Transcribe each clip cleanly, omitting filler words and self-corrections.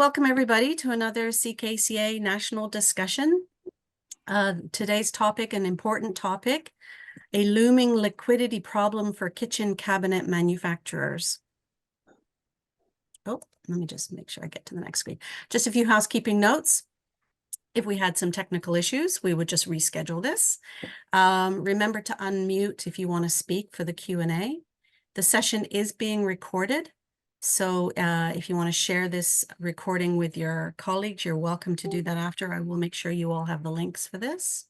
Welcome everybody to another CKCA National Discussion. Today's topic, an important topic, a looming liquidity problem for kitchen cabinet manufacturers. Oh, let me just make sure I get to the next screen. Just a few housekeeping notes. If we had some technical issues, we would just reschedule this. Remember to unmute if you want to speak for the Q&A. The session is being recorded. So if you want to share this recording with your colleagues, you're welcome to do that after. I will make sure you all have the links for this.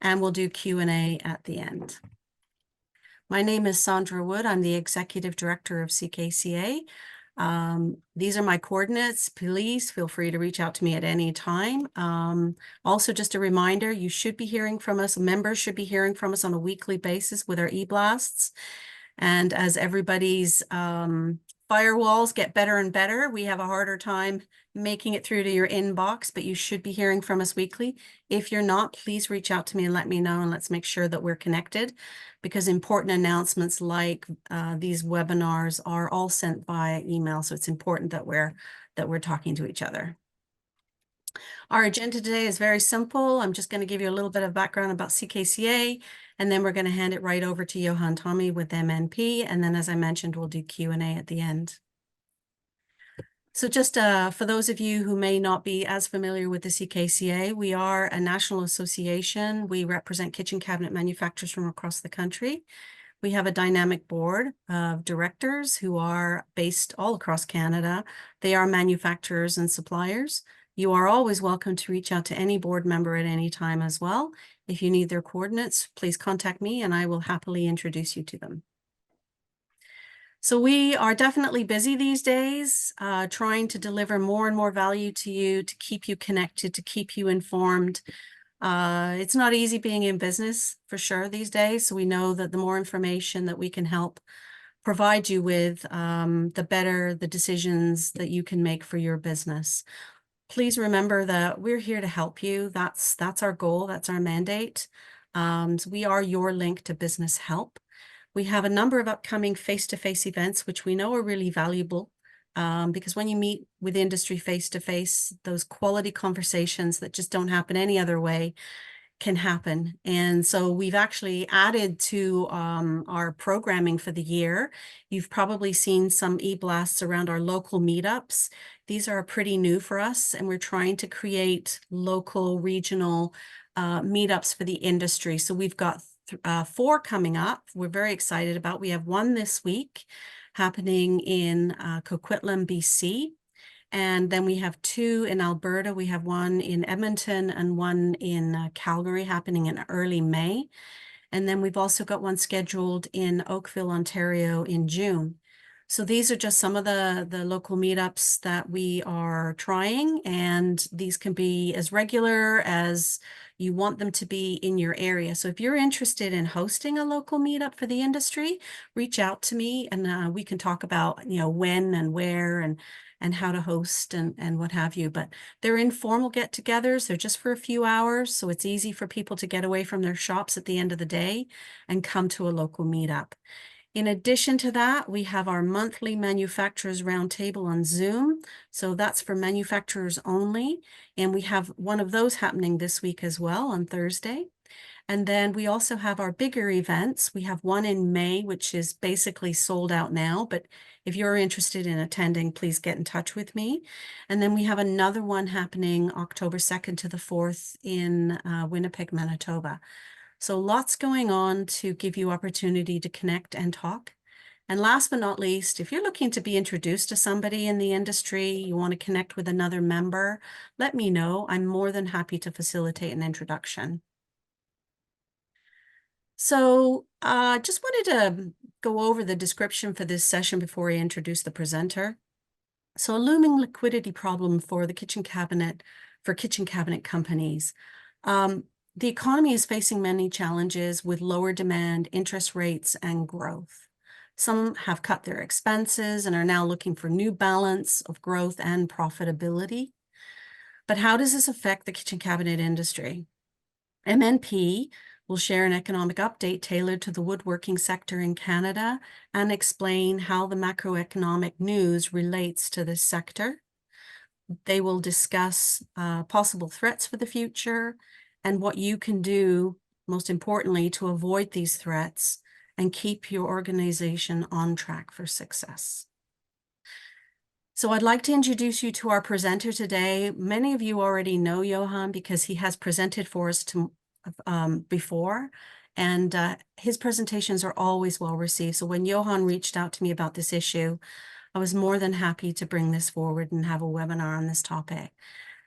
And we'll do Q&A at the end. My name is Sandra Wood. I'm the Executive Director of CKCA. These are my coordinates. Please feel free to reach out to me at any time. Also, just a reminder, you should be hearing from us. Members should be hearing from us on a weekly basis with our e-blasts. And as everybody's firewalls get better and better, we have a harder time making it through to your inbox, but you should be hearing from us weekly. If you're not, please reach out to me and let me know, and let's make sure that we're connected, because important announcements like these webinars are all sent via email. So it's important that we're talking to each other. Our agenda today is very simple. I'm just going to give you a little bit of background about CKCA, and then we're going to hand it right over to Yohaan Thommy with MNP. And then, as I mentioned, we'll do Q&A at the end. So just for those of you who may not be as familiar with the CKCA, we are a national association. We represent kitchen cabinet manufacturers from across the country. We have a dynamic board of directors who are based all across Canada. They are manufacturers and suppliers. You are always welcome to reach out to any board member at any time as well. If you need their coordinates, please contact me and I will happily introduce you to them. So we are definitely busy these days, trying to deliver more and more value to you, to keep you connected, to keep you informed. It's not easy being in business for sure these days. So we know that the more information that we can help provide you with, the better the decisions that you can make for your business. Please remember that we're here to help you. That's our goal. That's our mandate. So we are your link to business help. We have a number of upcoming face-to-face events, which we know are really valuable because when you meet with industry face-to-face, those quality conversations that just don't happen any other way can happen. And so we've actually added to our programming for the year. You've probably seen some e-blasts around our local meetups. These are pretty new for us, and we're trying to create local, regional meetups for the industry. So we've got 4 coming up. We're very excited about. We have one this week happening in Coquitlam, BC. And then we have 2 in Alberta. We have one in Edmonton and one in Calgary happening in early May. And then we've also got one scheduled in Oakville, Ontario in June. So these are just some of the local meetups that we are trying, and these can be as regular as you want them to be in your area. So if you're interested in hosting a local meetup for the industry, reach out to me and we can talk about, when and where and how to host and what have you. But they're informal get-togethers. They're just for a few hours. So it's easy for people to get away from their shops at the end of the day and come to a local meetup. In addition to that, we have our monthly manufacturers roundtable on Zoom. So that's for manufacturers only. And we have one of those happening this week as well on Thursday. And then we also have our bigger events. We have one in May, which is basically sold out now. But if you're interested in attending, please get in touch with me. And then we have another one happening October 2nd to the 4th in Winnipeg, Manitoba. So lots going on to give you opportunity to connect and talk. And last but not least, if you're looking to be introduced to somebody in the industry, you want to connect with another member, let me know. I'm more than happy to facilitate an introduction. So just wanted to go over the description for this session before I introduce the presenter. So a looming liquidity problem for the kitchen cabinet companies. The economy is facing many challenges with lower demand, interest rates, and growth. Some have cut their expenses and are now looking for new balance of growth and profitability. But how does this affect the kitchen cabinet industry? MNP will share an economic update tailored to the woodworking sector in Canada and explain how the macroeconomic news relates to this sector. They will discuss possible threats for the future and what you can do, most importantly, to avoid these threats and keep your organization on track for success. So I'd like to introduce you to our presenter today. Many of you already know Yohaan because he has presented for us before, and his presentations are always well received. So when Yohaan reached out to me about this issue, I was more than happy to bring this forward and have a webinar on this topic.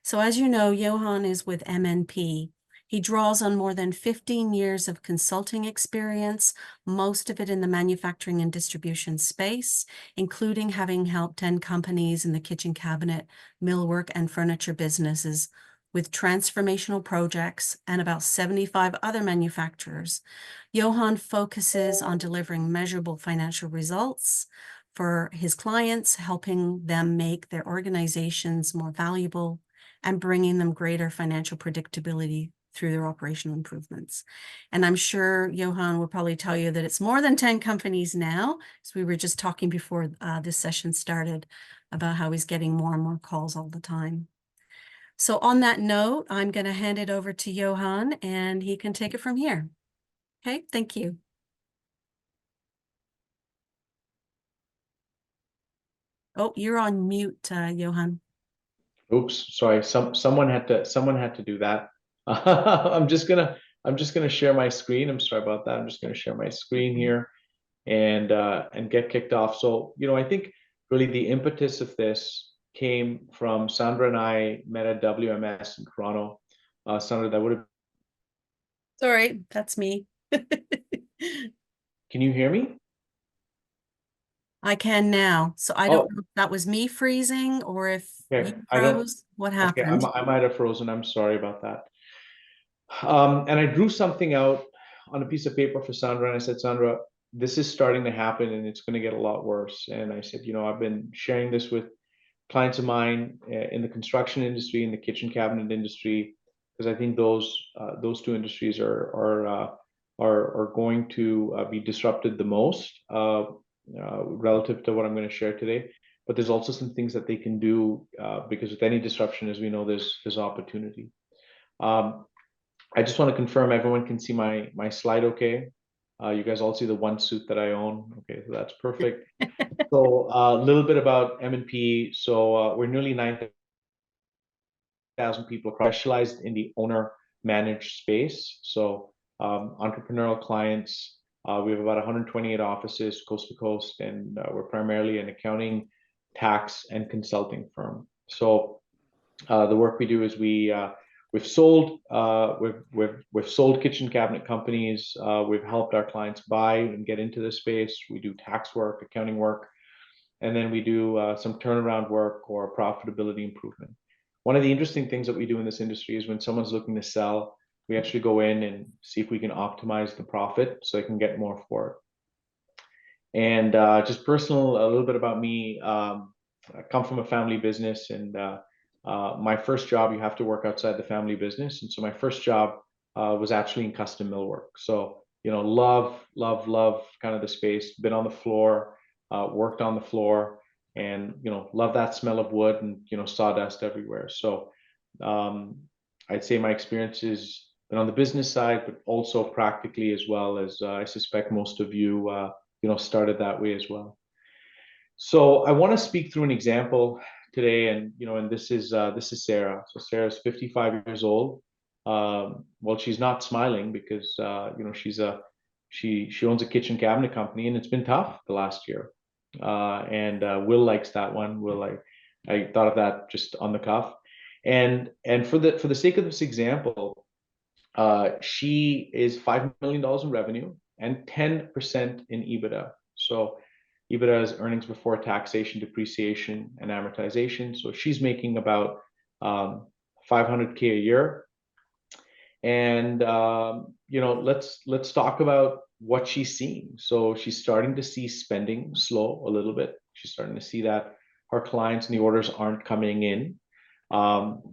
So as you know, Yohaan is with MNP. He draws on more than 15 years of consulting experience, most of it in the manufacturing and distribution space, including having helped 10 companies in the kitchen cabinet, millwork, and furniture businesses with transformational projects and about 75 other manufacturers. Yohaan focuses on delivering measurable financial results for his clients, helping them make their organizations more valuable and bringing them greater financial predictability through their operational improvements. And I'm sure Yohaan will probably tell you that it's more than 10 companies now, as we were just talking before this session started about how he's getting more and more calls all the time. So on that note, I'm going to hand it over to Yohaan and he can take it from here. Okay, thank you. Oh, you're on mute, Yohaan. Oops, sorry. Someone had to do that. I'm just gonna share my screen. I'm sorry about that. I'm just gonna share my screen here and get kicked off. So, I think really the impetus of this came from Sandra and I met at WMS in Toronto. Sandra, that would have. Sorry, that's me. Can you hear me? I can now. So I Oh, don't know if that was me freezing or if okay. you I don't. froze. What Okay, happened? I might have frozen. I'm sorry about that. And I drew something out on a piece of paper for Sandra, and I said, Sandra, this is starting to happen and it's going to get a lot worse. And I said, I've been sharing this with clients of mine in the construction industry, in the kitchen cabinet industry, because I think those two industries are going to be disrupted the most relative to what I'm going to share today. But there's also some things that they can do because with any disruption, as we know, there's opportunity. I just want to confirm everyone can see my slide okay. You guys all see the one suit that I own. Okay, so that's perfect. So a little bit about M&P. So we're nearly 9,000 people specialized in the owner managed space. So entrepreneurial clients. We have about 128 offices coast to coast, and we're primarily an accounting, tax, and consulting firm. So the work we do is we've sold kitchen cabinet companies. We've helped our clients buy and get into this space. We do tax work, accounting work, and then we do some turnaround work or profitability improvement. One of the interesting things that we do in this industry is when someone's looking to sell, we actually go in and see if we can optimize the profit so they can get more for it. And just personal, a little bit about me. I come from a family business, and my first job, you have to work outside the family business. And so my first job was actually in custom millwork. So, love kind of the space, been on the floor, worked on the floor, and, love that smell of wood and, sawdust everywhere. So I'd say my experience has been on the business side, but also practically as well, as I suspect most of you, started that way as well. So I want to speak through an example today, and this is Sarah. So Sarah's 55 years old. Well, she's not smiling because she owns a kitchen cabinet company, and it's been tough the last year. And Will likes that one. Will, I thought of that just on the cuff, and for the sake of this example, she is $5 million in revenue and 10% in EBITDA. So EBITDA is earnings before taxation, depreciation, and amortization. So she's making about 500K a year. And let's talk about what she's seeing. So she's starting to see spending slow a little bit. She's starting to see that her clients and the orders aren't coming in.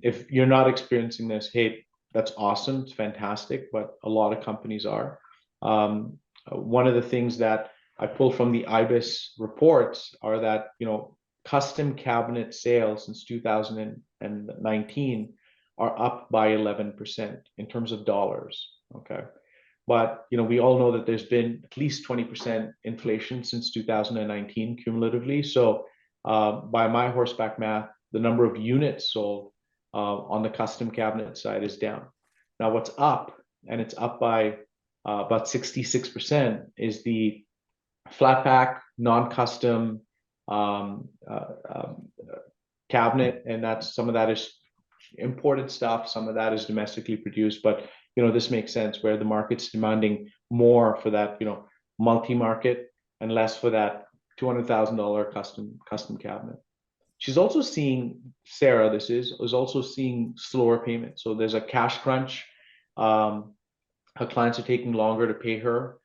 If you're not experiencing this, hey, that's awesome. It's fantastic, but a lot of companies are. One of the things that I pull from the IBIS reports are that, custom cabinet sales since 2019 are up by 11% in terms of dollars. Okay. But we all know that there's been at least 20% inflation since 2019 cumulatively. So by my horseback math, the number of units sold on the custom cabinet side is down. Now what's up, and it's up by about 66%, is the flat pack, non-custom cabinet, and some of that is imported stuff, some of that is domestically produced, but this makes sense where the market's demanding more for that multi-market and less for that $200,000 custom cabinet. She's also seeing, Sarah, is also seeing slower payments. So there's a cash crunch. Her clients are taking longer to pay her.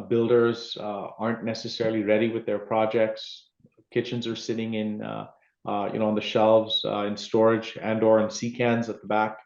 Builders aren't necessarily ready with their projects. Kitchens are sitting in on the shelves in storage and/or in sea cans at the back.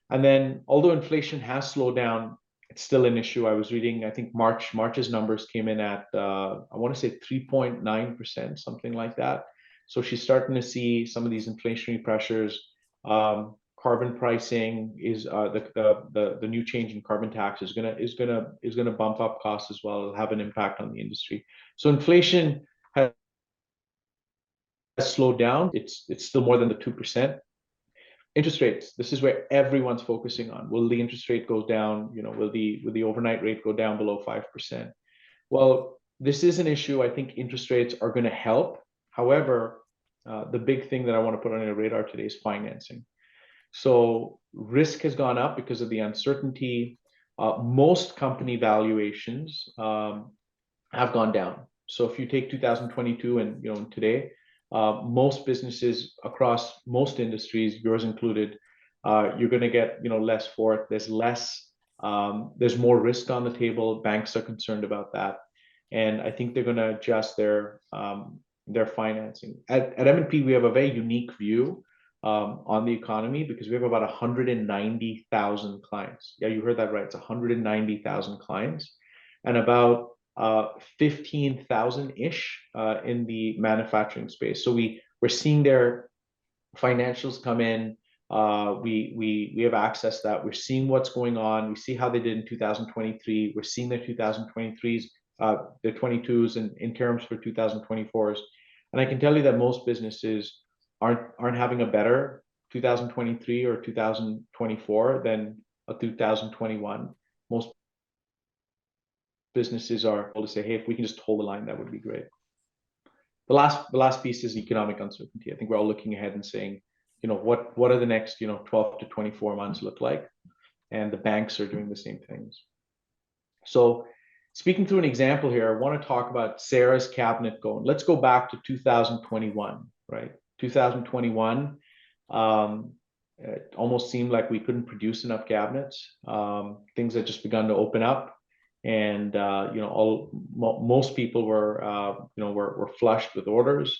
And then, although inflation has slowed down, it's still an issue. I was reading, I think March's numbers came in at I want to say 3.9%, something like that. So she's starting to see some of these inflationary pressures. Carbon pricing is the new change in carbon tax is gonna bump up costs as well. It'll have an impact on the industry. So inflation has slowed down. It's still more than the 2%. Interest rates. This is where everyone's focusing on. Will the interest rate go down? Will the overnight rate go down below 5%? Well, this is an issue. I think interest rates are going to help. However, the big thing that I want to put on your radar today is financing. So risk has gone up because of the uncertainty. Most company valuations have gone down. So if you take 2022 and today, most businesses across most industries, yours included, you're going to get less for it. There's less, there's more risk on the table. Banks are concerned about that, and I think they're going to adjust their financing. At M&P, we have a very unique view on the economy because we have about 190,000 clients. Yeah, you heard that right. It's 190,000 clients, and about 15,000-ish in the manufacturing space. So we're seeing their financials come in. We have access to that. We're seeing what's going on. We see how they did in 2023. We're seeing their 2023s, their 22s, and in terms for 2024s. And I can tell you that most businesses aren't having a better 2023 or 2024 than a 2021. Most businesses are able to say, hey, if we can just hold the line, that would be great. The last piece is economic uncertainty. I think we're all looking ahead and saying, what are the next 12 to 24 months look like? And the banks are doing the same things. So speaking through an example here, I want to talk about Sarah's cabinet going. Let's go back to 2021, right? 2021, it almost seemed like we couldn't produce enough cabinets. Things had just begun to open up. And most people were flushed with orders.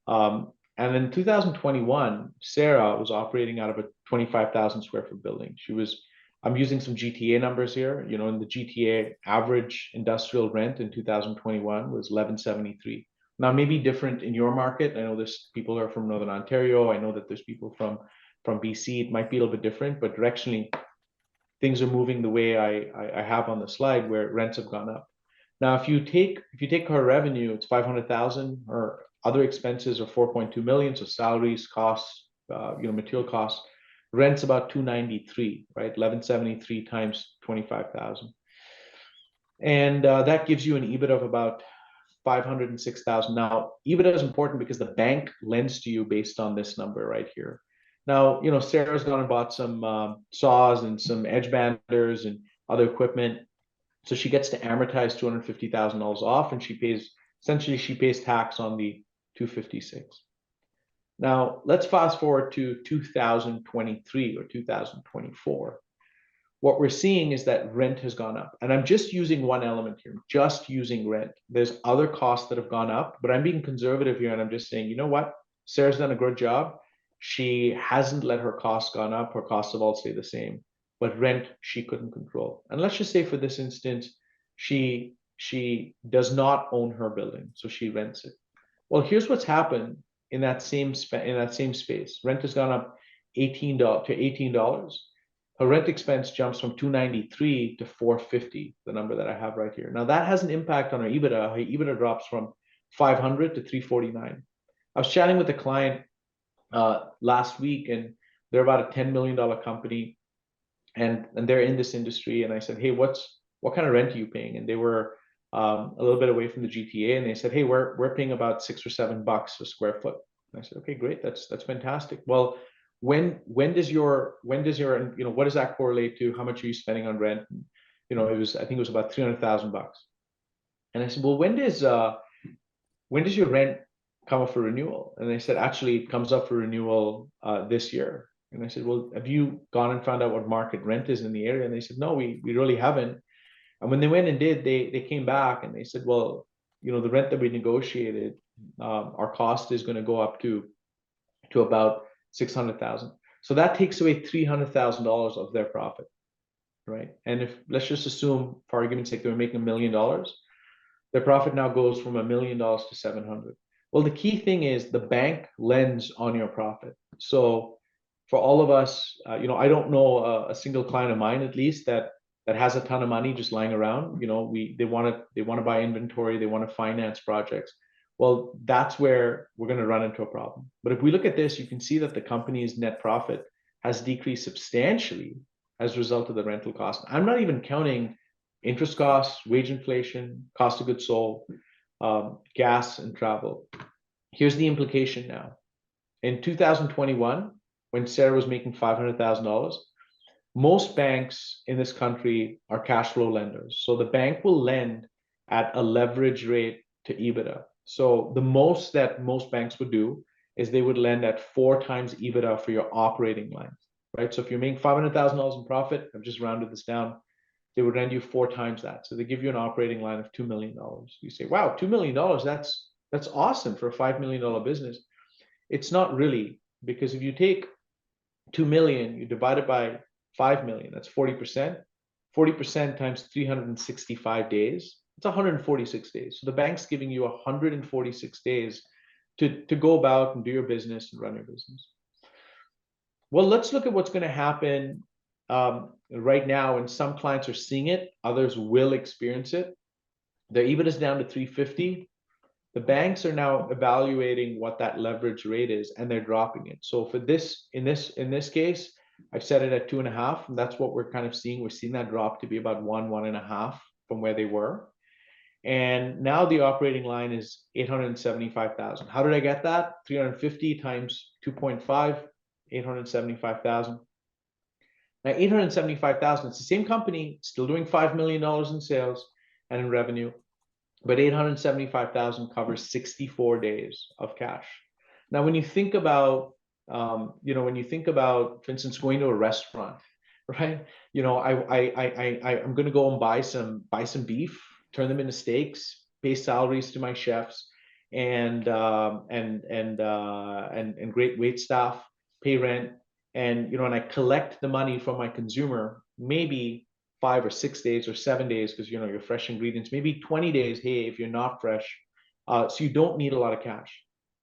And in 2021, Sarah was operating out of a 25,000 square foot building. I'm using some GTA numbers here. In the GTA, average industrial rent in 2021 was $1,173. Now, maybe different in your market. I know there's people who are from Northern Ontario. I know that there's people from BC. It might be a little bit different, but directionally, things are moving the way I have on the slide where rents have gone up. Now, if you take her revenue, it's 500,000, or other expenses are 4.2 million. So salaries, costs, material costs, rent's about 293, right? 1173 times 25,000. And that gives you an EBIT of about 506,000. Now, EBITDA is important because the bank lends to you based on this number right here. Now, Sarah's gone and bought some saws and some edge banders and other equipment. So she gets to amortize $250,000 off, and she pays tax on the 256. Now, let's fast forward to 2023 or 2024. What we're seeing is that rent has gone up. And I'm just using one element here, just using rent. There's other costs that have gone up, but I'm being conservative here, and I'm just saying, you know what? Sarah's done a good job. She hasn't let her costs gone up. Her costs have all stayed the same, but rent she couldn't control. And let's just say for this instance, she does not own her building, so she rents it. Well, here's what's happened in that same space. Rent has gone up $18 to $18. Her rent expense jumps from 293 to 450, the number that I have right here. Now that has an impact on her EBITDA. Her EBITDA drops from 500 to 349. I was chatting with a client last week, and they're about a $10 million company, and they're in this industry. And I said, hey, what kind of rent are you paying? And they were a little bit away from the GTA, and they said, hey, we're paying about $6 or $7 a square foot. And I said, okay, great, that's fantastic. Well, when does your what does that correlate to? How much are you spending on rent? I think it was about $300,000. And I said, well, when does your rent come up for renewal? And they said, actually, it comes up for renewal this year. And I said, well, have you gone and found out what market rent is in the area? And they said, no, we really haven't. And when they went and did, they came back and they said, well, the rent that we negotiated, our cost is going to go up to about 600,000. So that takes away $300,000 of their profit, right? And if let's just assume, for argument's sake, they were making $1 million, their profit now goes from $1 million to 700. Well, the key thing is the bank lends on your profit. So for all of us, I don't know a single client of mine, at least, that has a ton of money just lying around. They want to buy inventory, they want to finance projects. Well, that's where we're going to run into a problem. But if we look at this, you can see that the company's net profit has decreased substantially as a result of the rental cost. I'm not even counting interest costs, wage inflation, cost of goods sold, gas and travel. Here's the implication now. In 2021, when Sarah was making $500,000, most banks in this country are cash flow lenders. So the bank will lend at a leverage rate to EBITDA. So the most that most banks would do is they would lend at 4 times EBITDA for your operating lines, right? So if you're making $500,000 in profit, I've just rounded this down, they would lend you 4 times that. So they give you an operating line of $2 million. You say, wow, $2 million, that's awesome for a $5 million business. It's not really, because if you take 2 million, you divide it by 5 million, that's 40%. 40% times 365 days, it's 146 days. So the bank's giving you 146 days to go about and do your business and run your business. Well, let's look at what's going to happen right now. And some clients are seeing it, others will experience it. Their EBITDA is down to 350. The banks are now evaluating what that leverage rate is, and they're dropping it. So for this, in this case, I've set it at 2.5, and that's what we're kind of seeing. We're seeing that drop to be about 1.5 from where they were. And now the operating line is 875,000. How did I get that? 350 times 2.5, 875,000. Now 875,000, it's the same company, still doing $5 million in sales and in revenue, but 875,000 covers 64 days of cash. Now, when you think about, for instance, going to a restaurant, right? I'm going to go and buy some beef, turn them into steaks, pay salaries to my chefs, and great wait staff, pay rent, and I collect the money from my consumer, maybe 5 or 6 days or 7 days, because your fresh ingredients, maybe 20 days, hey, if you're not fresh. So you don't need a lot of cash.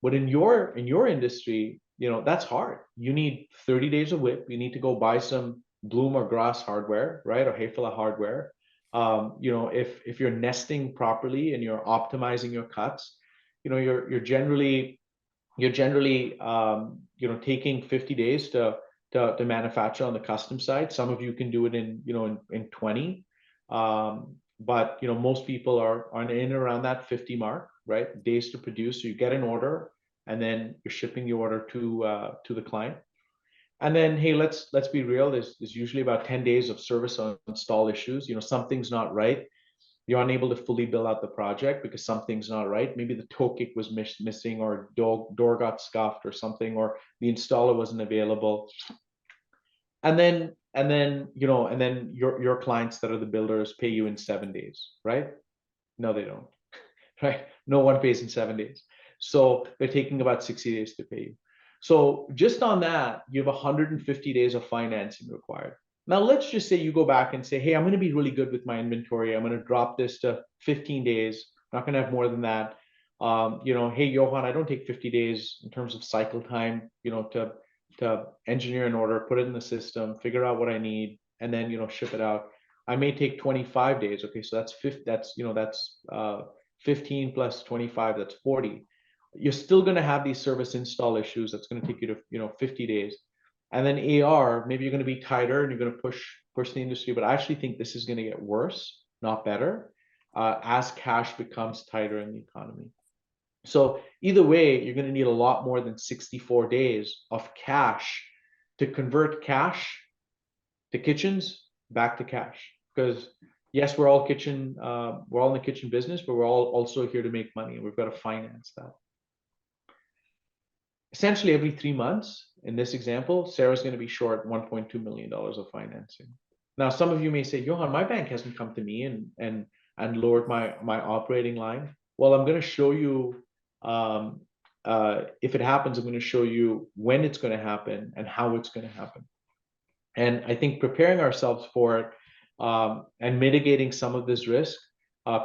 But in your industry, that's hard. You need 30 days of WIP. You need to go buy some Bloom or Grass hardware, right? Or Hayfella hardware. If you're nesting properly and you're optimizing your cuts, you're generally taking 50 days to manufacture on the custom side. Some of you can do it in 20, but most people are in around that 50 mark, right? Days to produce. So you get an order, and then you're shipping the order to the client. And then, hey, let's be real. There's usually about 10 days of service on install issues. Something's not right. You're unable to fully bill out the project because something's not right. Maybe the toe kick was missing, or door got scuffed or something, or the installer wasn't available. And then your clients that are the builders pay you in 7 days, right? No, they don't, right? No one pays in 7 days. So they're taking about 60 days to pay you. So just on that, you have 150 days of financing required. Now, let's just say you go back and say, hey, I'm going to be really good with my inventory. I'm going to drop this to 15 days. I'm not going to have more than that. hey, Yohaan, I don't take 50 days in terms of cycle time, to engineer an order, put it in the system, figure out what I need, and then, ship it out. I may take 25 days. Okay, so that's 50, that's 15 plus 25, that's 40. You're still going to have these service install issues. That's going to take you to, 50 days. And then AR, maybe you're going to be tighter and you're going to push the industry, but I actually think this is going to get worse, not better, as cash becomes tighter in the economy. So either way, you're going to need a lot more than 64 days of cash to convert cash to kitchens back to cash. Because yes, we're all in the kitchen business, but we're all also here to make money, and we've got to finance that. Essentially, every 3 months, in this example, Sarah's going to be short $1.2 million of financing. Now, some of you may say, Yohaan, my bank hasn't come to me and lowered my operating line. Well, I'm going to show you, if it happens, I'm going to show you when it's going to happen and how it's going to happen. And I think preparing ourselves for it and mitigating some of this risk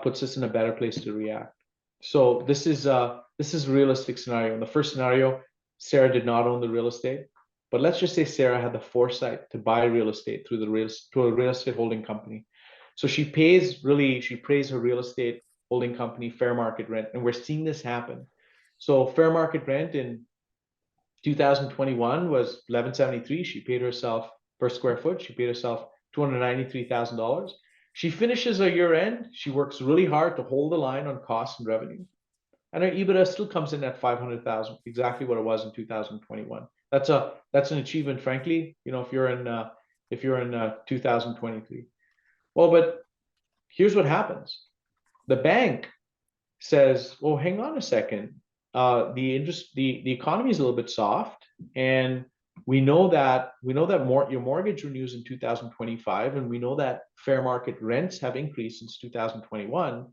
puts us in a better place to react. So this is a realistic scenario. In the first scenario, Sarah did not own the real estate, but let's just say Sarah had the foresight to buy real estate through a real estate holding company. So she pays her real estate holding company fair market rent, and we're seeing this happen. So fair market rent in 2021 was $11.73. She paid herself per square foot. She paid herself $293,000. She finishes her year end. She works really hard to hold the line on cost and revenue, and her EBITDA still comes in at 500,000, exactly what it was in 2021. That's an achievement, frankly. If you're in 2023. Well, but here's what happens: the bank says, "Well, hang on a second. The economy is a little bit soft, and we know that your mortgage renews in 2025, and we know that fair market rents have increased since 2021,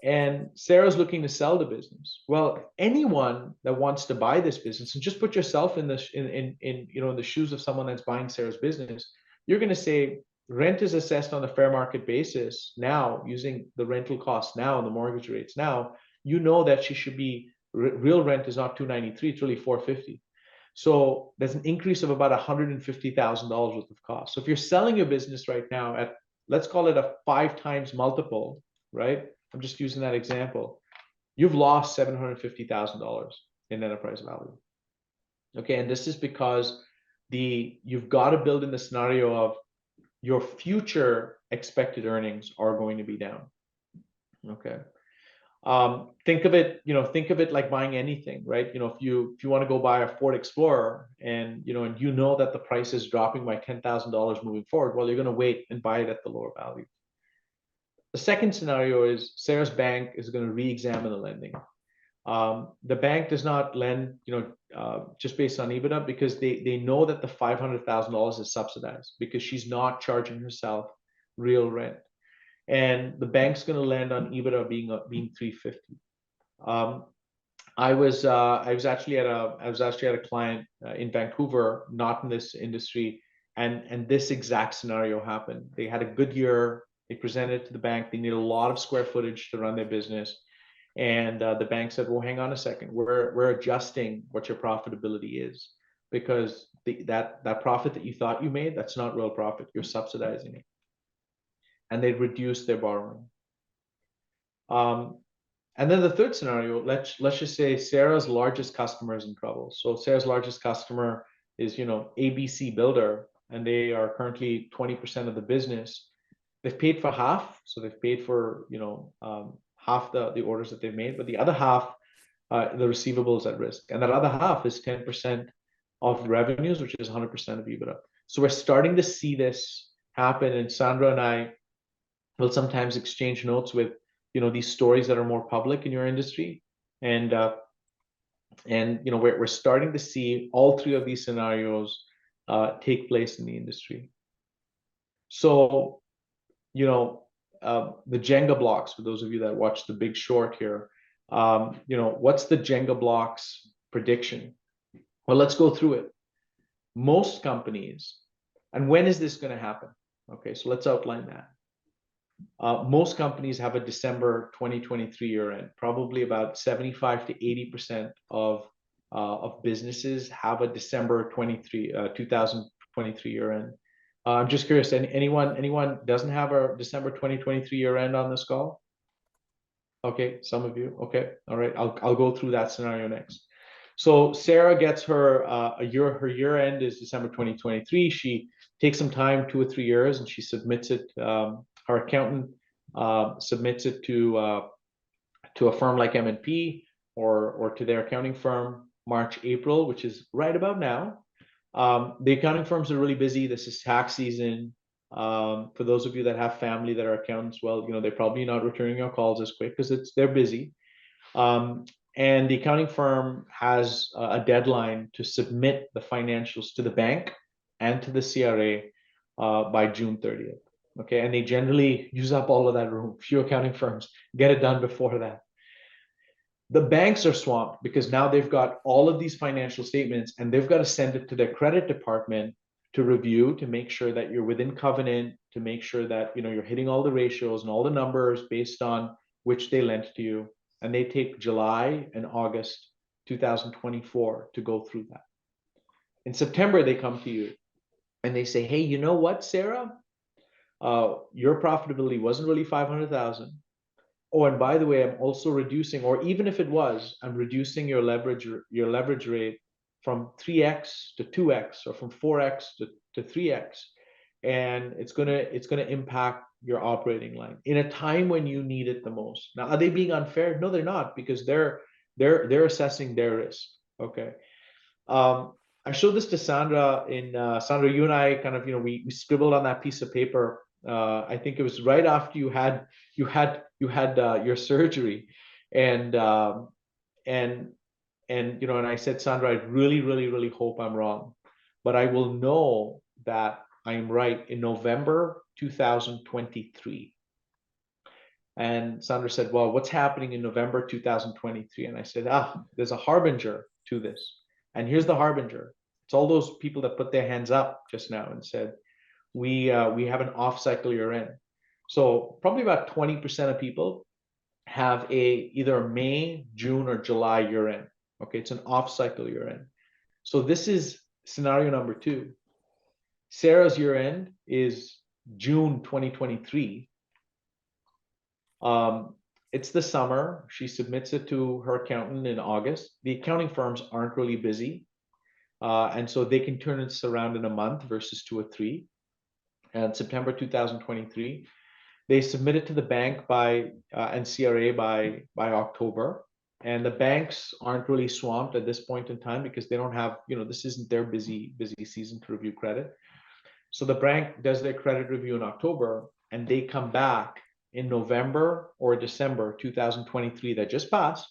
and Sarah's looking to sell the business." Well, anyone that wants to buy this business, and just put yourself in the shoes of someone that's buying Sarah's business, you're going to say rent is assessed on a fair market basis now, using the rental costs now and the mortgage rates now. That she should be real rent is not $293, it's really $450. So there's an increase of about $150,000 worth of cost. So if you're selling your business right now at, let's call it a 5 times multiple, right? I'm just using that example. You've lost $750,000 in enterprise value. Okay, and this is because you've got to build in the scenario of your future expected earnings are going to be down. Okay. Think of it like buying anything, right? If you want to go buy a Ford Explorer and that the price is dropping by $10,000 moving forward, well, you're going to wait and buy it at the lower value. The second scenario is Sarah's bank is going to re-examine the lending. The bank does not lend, just based on EBITDA, because they know that the $500,000 is subsidized because she's not charging herself real rent, and the bank's going to lend on EBITDA being 350. I was actually at a client in Vancouver, not in this industry, and this exact scenario happened. They had a good year. They presented it to the bank. They need a lot of square footage to run their business. And the bank said, well, hang on a second. We're adjusting what your profitability is, because that profit that you thought you made, that's not real profit. You're subsidizing it. And they reduced their borrowing. And then the third scenario, let's just say Sarah's largest customer is in trouble. So Sarah's largest customer is, ABC Builder, and they are currently 20% of the business. They've paid for half, so they've paid for half the orders that they've made, but the other half, the receivables at risk, and that other half is 10% of revenues, which is 100% of EBITDA. So we're starting to see this happen, and Sandra and I will sometimes exchange notes with these stories that are more public in your industry, and we're starting to see all 3 of these scenarios take place in the industry. So the Jenga blocks, for those of you that watch The Big Short here, what's the Jenga blocks prediction? Well, let's go through it. Most companies, and when is this going to happen? Okay, so let's outline that. Most companies have a December 2023 year end. Probably about 75 to 80% of businesses have a December 2023 year end. I'm just curious, anyone doesn't have a December 2023 year end on this call? Okay, some of you. Okay, all right. I'll go through that scenario next. So Sarah gets her her year end is December 2023. She takes some time, 2 or 3 years, and she submits it. Her accountant submits it to a firm like M&P or to their accounting firm March, April, which is right about now. The accounting firms are really busy. This is tax season. For those of you that have family that are accountants, well, they're probably not returning your calls as quick because they're busy. And the accounting firm has a deadline to submit the financials to the bank and to the CRA by June 30th. Okay, and they generally use up all of that room. Few accounting firms get it done before that. The banks are swamped because now they've got all of these financial statements and they've got to send it to their credit department to review, to make sure that you're within covenant, to make sure that you're hitting all the ratios and all the numbers based on which they lent to you. And they take July and August 2024 to go through that. In September, they come to you and they say, hey, you know what, Sarah? Your profitability wasn't really 500,000. Oh, and by the way, I'm also reducing, or even if it was, I'm reducing your leverage rate from 3x to 2x, or from 4x to 3x, and it's gonna impact your operating line in a time when you need it the most. Now, are they being unfair? No, they're not, because they're assessing their risk. Okay. I showed this to Sandra. Sandra, you and I kind of we scribbled on that piece of paper. I think it was right after you had your surgery, and and I said, Sandra, I really hope I'm wrong, but I will know that I'm right in November 2023. And Sandra said, well, what's happening in November 2023? And I said, there's a harbinger to this. And here's the harbinger. It's all those people that put their hands up just now and said, we have an off-cycle year end. So probably about 20% of people have either a May, June, or July year end. Okay, it's an off-cycle year end. So this is scenario number 2. Sarah's year end is June 2023. It's the summer. She submits it to her accountant in August. The accounting firms aren't really busy, and so they can turn this around in a month versus 2 or 3. And September 2023, they submit it to the bank and CRA by October. And the banks aren't really swamped at this point in time because they don't have, this isn't their busy season to review credit. So the bank does their credit review in October, and they come back in November or December 2023 that just passed,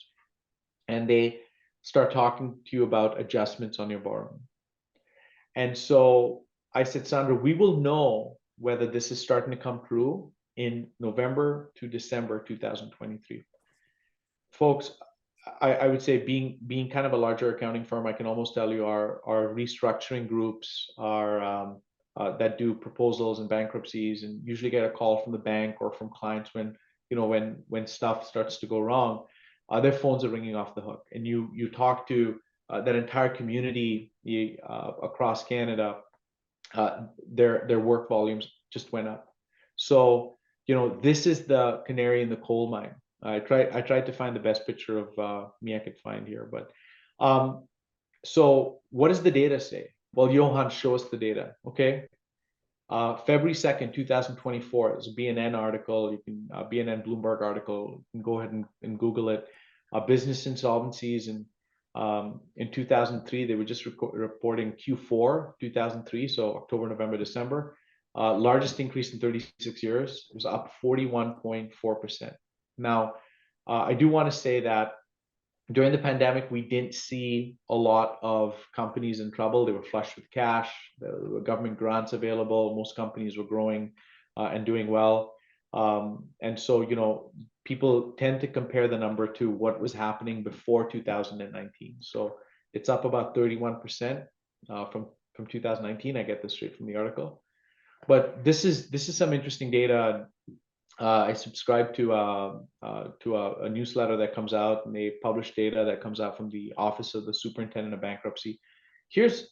and they start talking to you about adjustments on your borrowing. And so I said, Sandra, we will know whether this is starting to come through in November to December 2023. Folks, I would say being kind of a larger accounting firm, I can almost tell you our restructuring groups are that do proposals and bankruptcies, and usually get a call from the bank or from clients when stuff starts to go wrong. Their phones are ringing off the hook, and you talk to that entire community across Canada. Their work volumes just went up. So this is the canary in the coal mine. I tried to find the best picture of me I could find here, but so what does the data say? Well, Yohaan, show us the data. Okay. February 2nd, 2024, there's a BNN article. You can BNN Bloomberg article. You can go ahead and Google it. Business insolvencies in 2003, they were just reporting Q4 2003, so October, November, December. Largest increase in 36 years. It was up 41.4%. Now, I do want to say that during the pandemic, we didn't see a lot of companies in trouble. They were flush with cash. There were government grants available. Most companies were growing and doing well. And so, people tend to compare the number to what was happening before 2019. So it's up about 31% from 2019. I get this straight from the article. But this is some interesting data. I subscribe to a newsletter that comes out, and they publish data that comes out from the Office of the Superintendent of Bankruptcy. Here's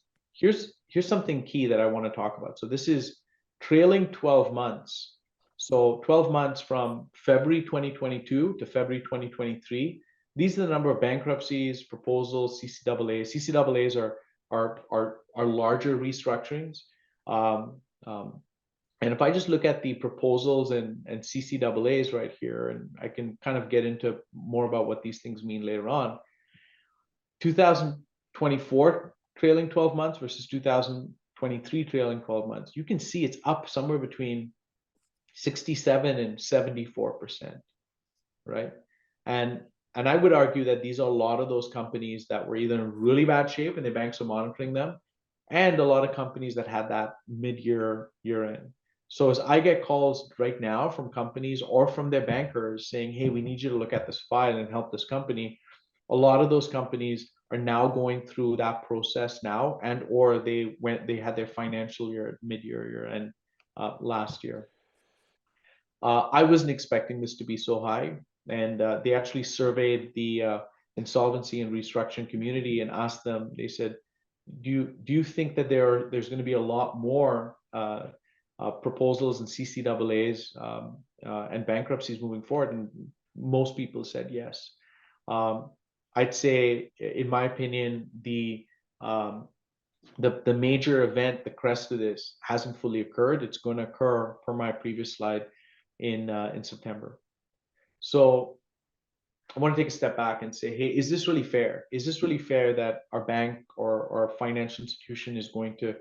something key that I want to talk about. So this is trailing 12 months. So 12 months from February 2022 to February 2023. These are the number of bankruptcies, proposals, CCAAs. CCAAs are larger restructurings. And if I just look at the proposals and CCAAs right here, and I can kind of get into more about what these things mean later on. 2024 trailing 12 months versus 2023 trailing 12 months, you can see it's up somewhere between 67 and 74%, right? And I would argue that these are a lot of those companies that were either in really bad shape and the banks are monitoring them, and a lot of companies that had that mid-year, year-end. So as I get calls right now from companies or from their bankers saying, hey, we need you to look at this file and help this company, a lot of those companies are now going through that process now, and or they had their financial year, mid-year, year-end last year. I wasn't expecting this to be so high, and they actually surveyed the insolvency and restructuring community and asked them, they said, do you think that there's going to be a lot more proposals and CCAAs and bankruptcies moving forward? And most people said yes. I'd say, in my opinion, the major event, the crest of this, hasn't fully occurred. It's going to occur, per my previous slide, in September. So I want to take a step back and say, hey, is this really fair? Is this really fair that our bank or our financial institution is going to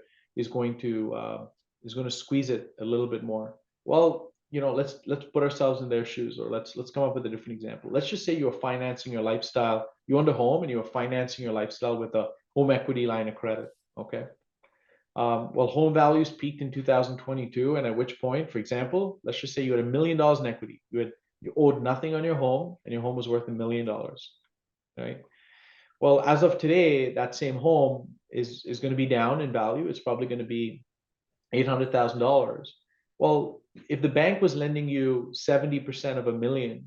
squeeze it a little bit more? Well, let's put ourselves in their shoes, or let's come up with a different example. Let's just say you're financing your lifestyle. You owned a home and you're financing your lifestyle with a home equity line of credit. Okay. Well, home values peaked in 2022, and at which point, for example, let's just say you had $1 million in equity. You owed nothing on your home, and your home was worth $1 million, right? Well, as of today, that same home is going to be down in value. It's probably going to be $800,000. Well, if the bank was lending you 70% of $1 million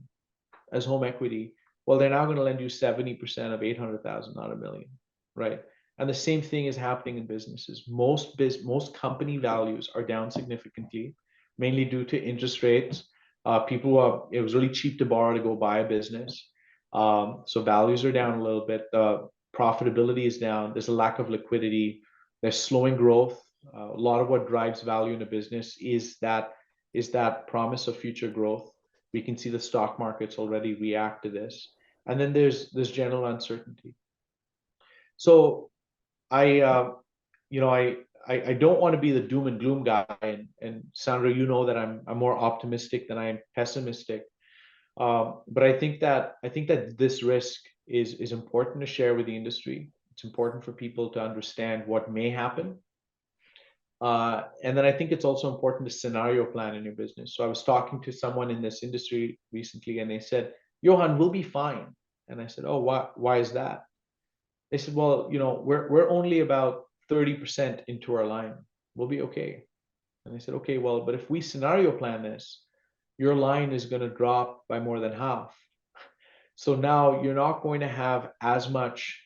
as home equity, well, they're now going to lend you 70% of 800,000, not $1 million, right? And the same thing is happening in businesses. Most company values are down significantly, mainly due to interest rates. It was really cheap to borrow to go buy a business. So values are down a little bit. Profitability is down. There's a lack of liquidity. There's slowing growth. A lot of what drives value in a business is that promise of future growth. We can see the stock markets already react to this. And then there's general uncertainty. So I don't want to be the doom and gloom guy, and Sandra, that I'm more optimistic than I am pessimistic. But I think that this risk is important to share with the industry. It's important for people to understand what may happen. And then I think it's also important to scenario plan in your business. So I was talking to someone in this industry recently, and they said, Yohaan, we'll be fine. And I said, oh, why is that? They said, well, we're only about 30% into our line. We'll be okay. And I said, okay, well, but if we scenario plan this, your line is going to drop by more than half. So now you're not going to have as much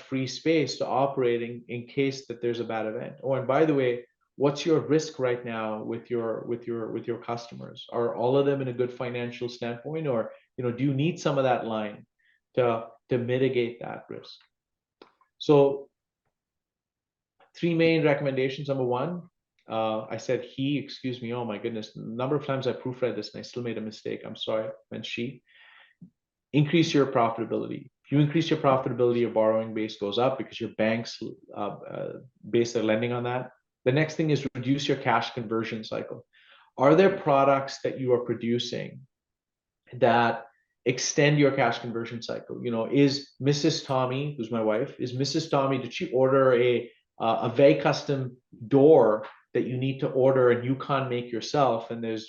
free space to operating in case that there's a bad event. Oh, and by the way, what's your risk right now with your customers? Are all of them in a good financial standpoint, or do you need some of that line to mitigate that risk? So 3 main recommendations. Number 1, I said excuse me, oh my goodness, the number of times I proofread this and I still made a mistake. I'm sorry, I meant she. Increase your profitability. If you increase your profitability, your borrowing base goes up because your banks base their lending on that. The next thing is reduce your cash conversion cycle. Are there products that you are producing that extend your cash conversion cycle? Is Mrs. Thommy, who's my wife, did she order a very custom door that you need to order and you can't make yourself, and there's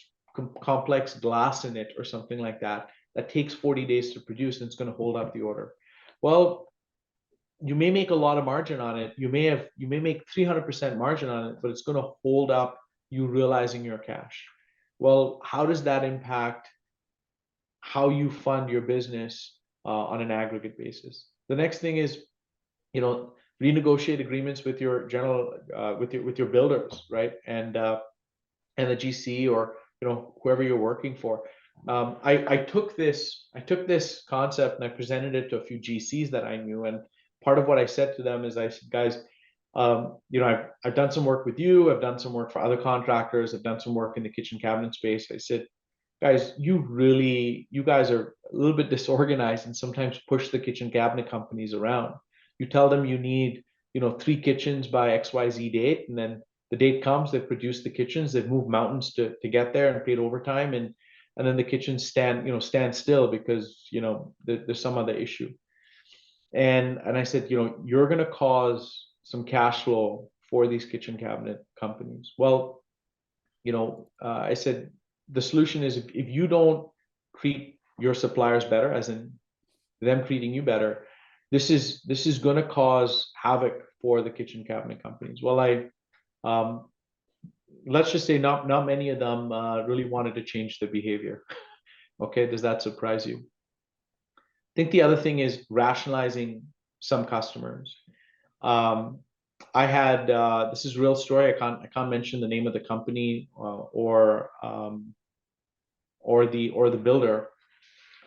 complex glass in it or something like that takes 40 days to produce, and it's going to hold up the order? Well, you may make a lot of margin on it. You may make 300% margin on it, but it's going to hold up you realizing your cash. Well, how does that impact how you fund your business on an aggregate basis? The next thing is, renegotiate agreements with your with your builders, right? And the GC, or whoever you're working for. I took this concept and I presented it to a few GCs that I knew, and part of what I said to them is, I said, guys, I've done some work with you, I've done some work for other contractors, I've done some work in the kitchen cabinet space. I said, guys, you guys are a little bit disorganized and sometimes push the kitchen cabinet companies around. You tell them you need 3 kitchens by XYZ date, and then the date comes, they've produced the kitchens, they've moved mountains to get there and paid overtime, and then the kitchens stand still because there's some other issue. And I said, you're going to cause some cash flow for these kitchen cabinet companies. Well, I said, the solution is, if you don't treat your suppliers better, as in them treating you better, this is going to cause havoc for the kitchen cabinet companies. Well, let's just say not many of them really wanted to change their behavior. Okay, does that surprise you? I think the other thing is rationalizing some customers. I had this is a real story. I can't mention the name of the company or the builder,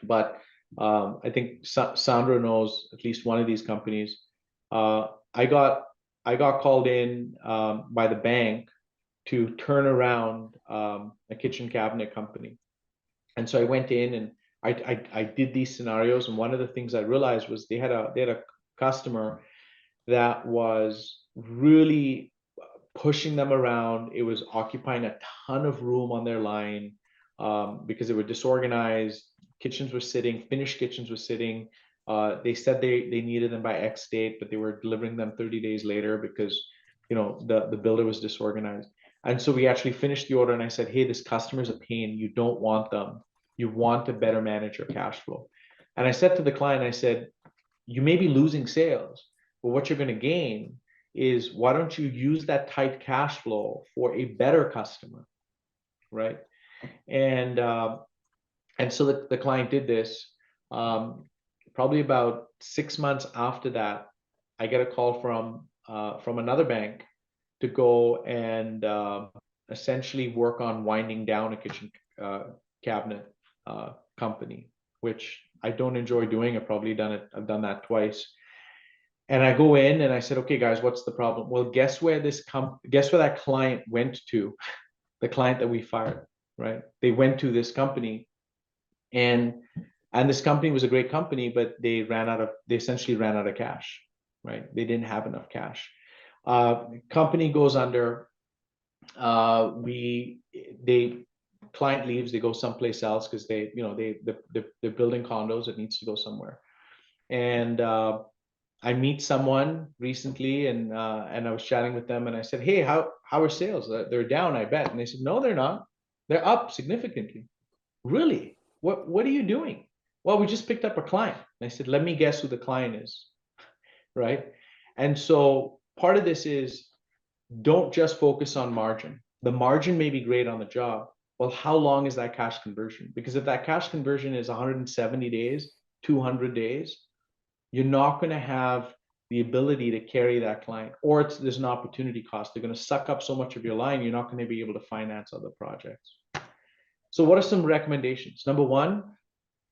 but I think Sandra knows at least one of these companies. I got called in by the bank to turn around a kitchen cabinet company, and so I went in and I did these scenarios, and one of the things I realized was they had a customer that was really pushing them around. It was occupying a ton of room on their line because they were disorganized. Kitchens were sitting, finished kitchens were sitting. They said they needed them by X date, but they were delivering them 30 days later because the builder was disorganized. And so we actually finished the order, and I said, hey, this customer's a pain. You don't want them. You want to better manage your cash flow. And I said to the client, I said, you may be losing sales, but what you're going to gain is, why don't you use that tight cash flow for a better customer, right? And so the client did this. Probably about 6 months after that, I get a call from another bank to go and essentially work on winding down a kitchen cabinet company, which I don't enjoy doing. I've done that twice. And I go in and I said, okay, guys, what's the problem? Well, guess where that client went to? The client that we fired, right? They went to this company, and this company was a great company, but they essentially ran out of cash, right? They didn't have enough cash. Company goes under. Client leaves, they go someplace else because they're building condos, it needs to go somewhere. And I meet someone recently, and I was chatting with them, and I said, hey, how are sales? They're down, I bet. And they said, no, they're not. They're up significantly. Really? What are you doing? Well, we just picked up a client. And I said, let me guess who the client is, right? And so part of this is, don't just focus on margin. The margin may be great on the job. Well, how long is that cash conversion? Because if that cash conversion is 170 days, 200 days, you're not going to have the ability to carry that client, or there's an opportunity cost. They're going to suck up so much of your line, you're not going to be able to finance other projects. So what are some recommendations? Number one,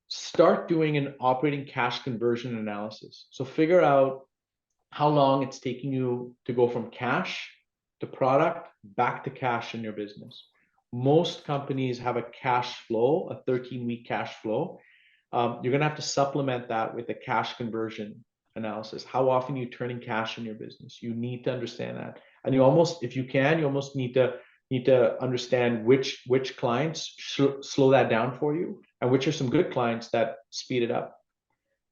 start doing an operating cash conversion analysis. So figure out how long it's taking you to go from cash to product back to cash in your business. Most companies have a cash flow, a 13-week cash flow. You're going to have to supplement that with a cash conversion analysis. How often are you turning cash in your business? You need to understand that. And if you can, you almost need to understand which clients slow that down for you, and which are some good clients that speed it up.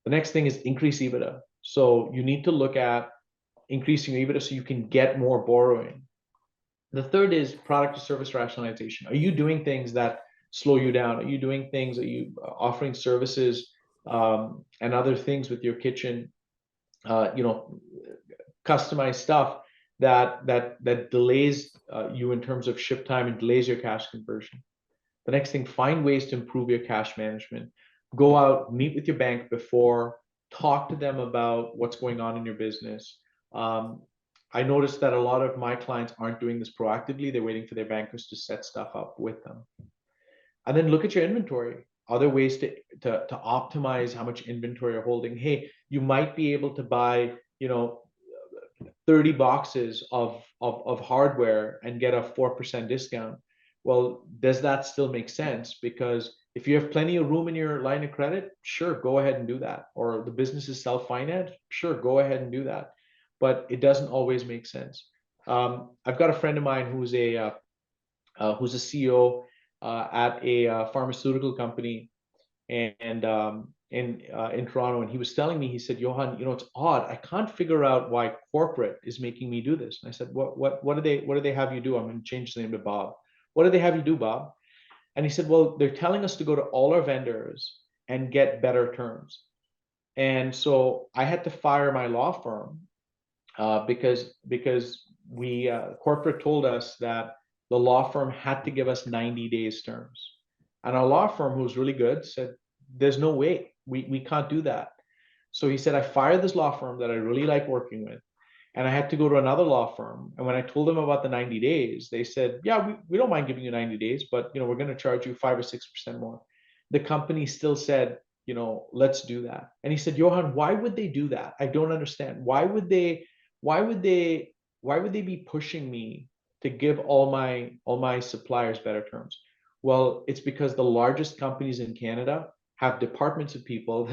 The next thing is increase EBITDA. So you need to look at increasing your EBITDA so you can get more borrowing. The third is product to service rationalization. Are you doing things that slow you down? Are you doing things? Are you offering services and other things with your kitchen? Customized stuff that delays you in terms of ship time and delays your cash conversion. The next thing, find ways to improve your cash management. Go out, meet with your bank before, talk to them about what's going on in your business. I noticed that a lot of my clients aren't doing this proactively. They're waiting for their bankers to set stuff up with them. And then look at your inventory. Other ways to optimize how much inventory you're holding. Hey, you might be able to buy, 30 boxes of hardware and get a 4% discount. Well, does that still make sense? Because if you have plenty of room in your line of credit, sure, go ahead and do that. Or the business is self-financed, sure, go ahead and do that. But it doesn't always make sense. I've got a friend of mine who's a CEO at a pharmaceutical company, and in Toronto, and he was telling me, he said, Yohaan, it's odd. I can't figure out why corporate is making me do this. And I said, what do they have you do? I'm going to change the name to Bob. What do they have you do, Bob? And he said, well, they're telling us to go to all our vendors and get better terms. And so I had to fire my law firm because we corporate told us that the law firm had to give us 90 days terms. And our law firm, who was really good, said, there's no way, we can't do that. So he said, I fired this law firm that I really like working with, and I had to go to another law firm. And when I told them about the 90 days, they said, yeah, we don't mind giving you 90 days, but we're going to charge you 5 or 6% more. The company still said, let's do that. And he said, Yohaan, why would they do that? I don't understand. Why would they be pushing me to give all my suppliers better terms? Well, it's because the largest companies in Canada have departments of people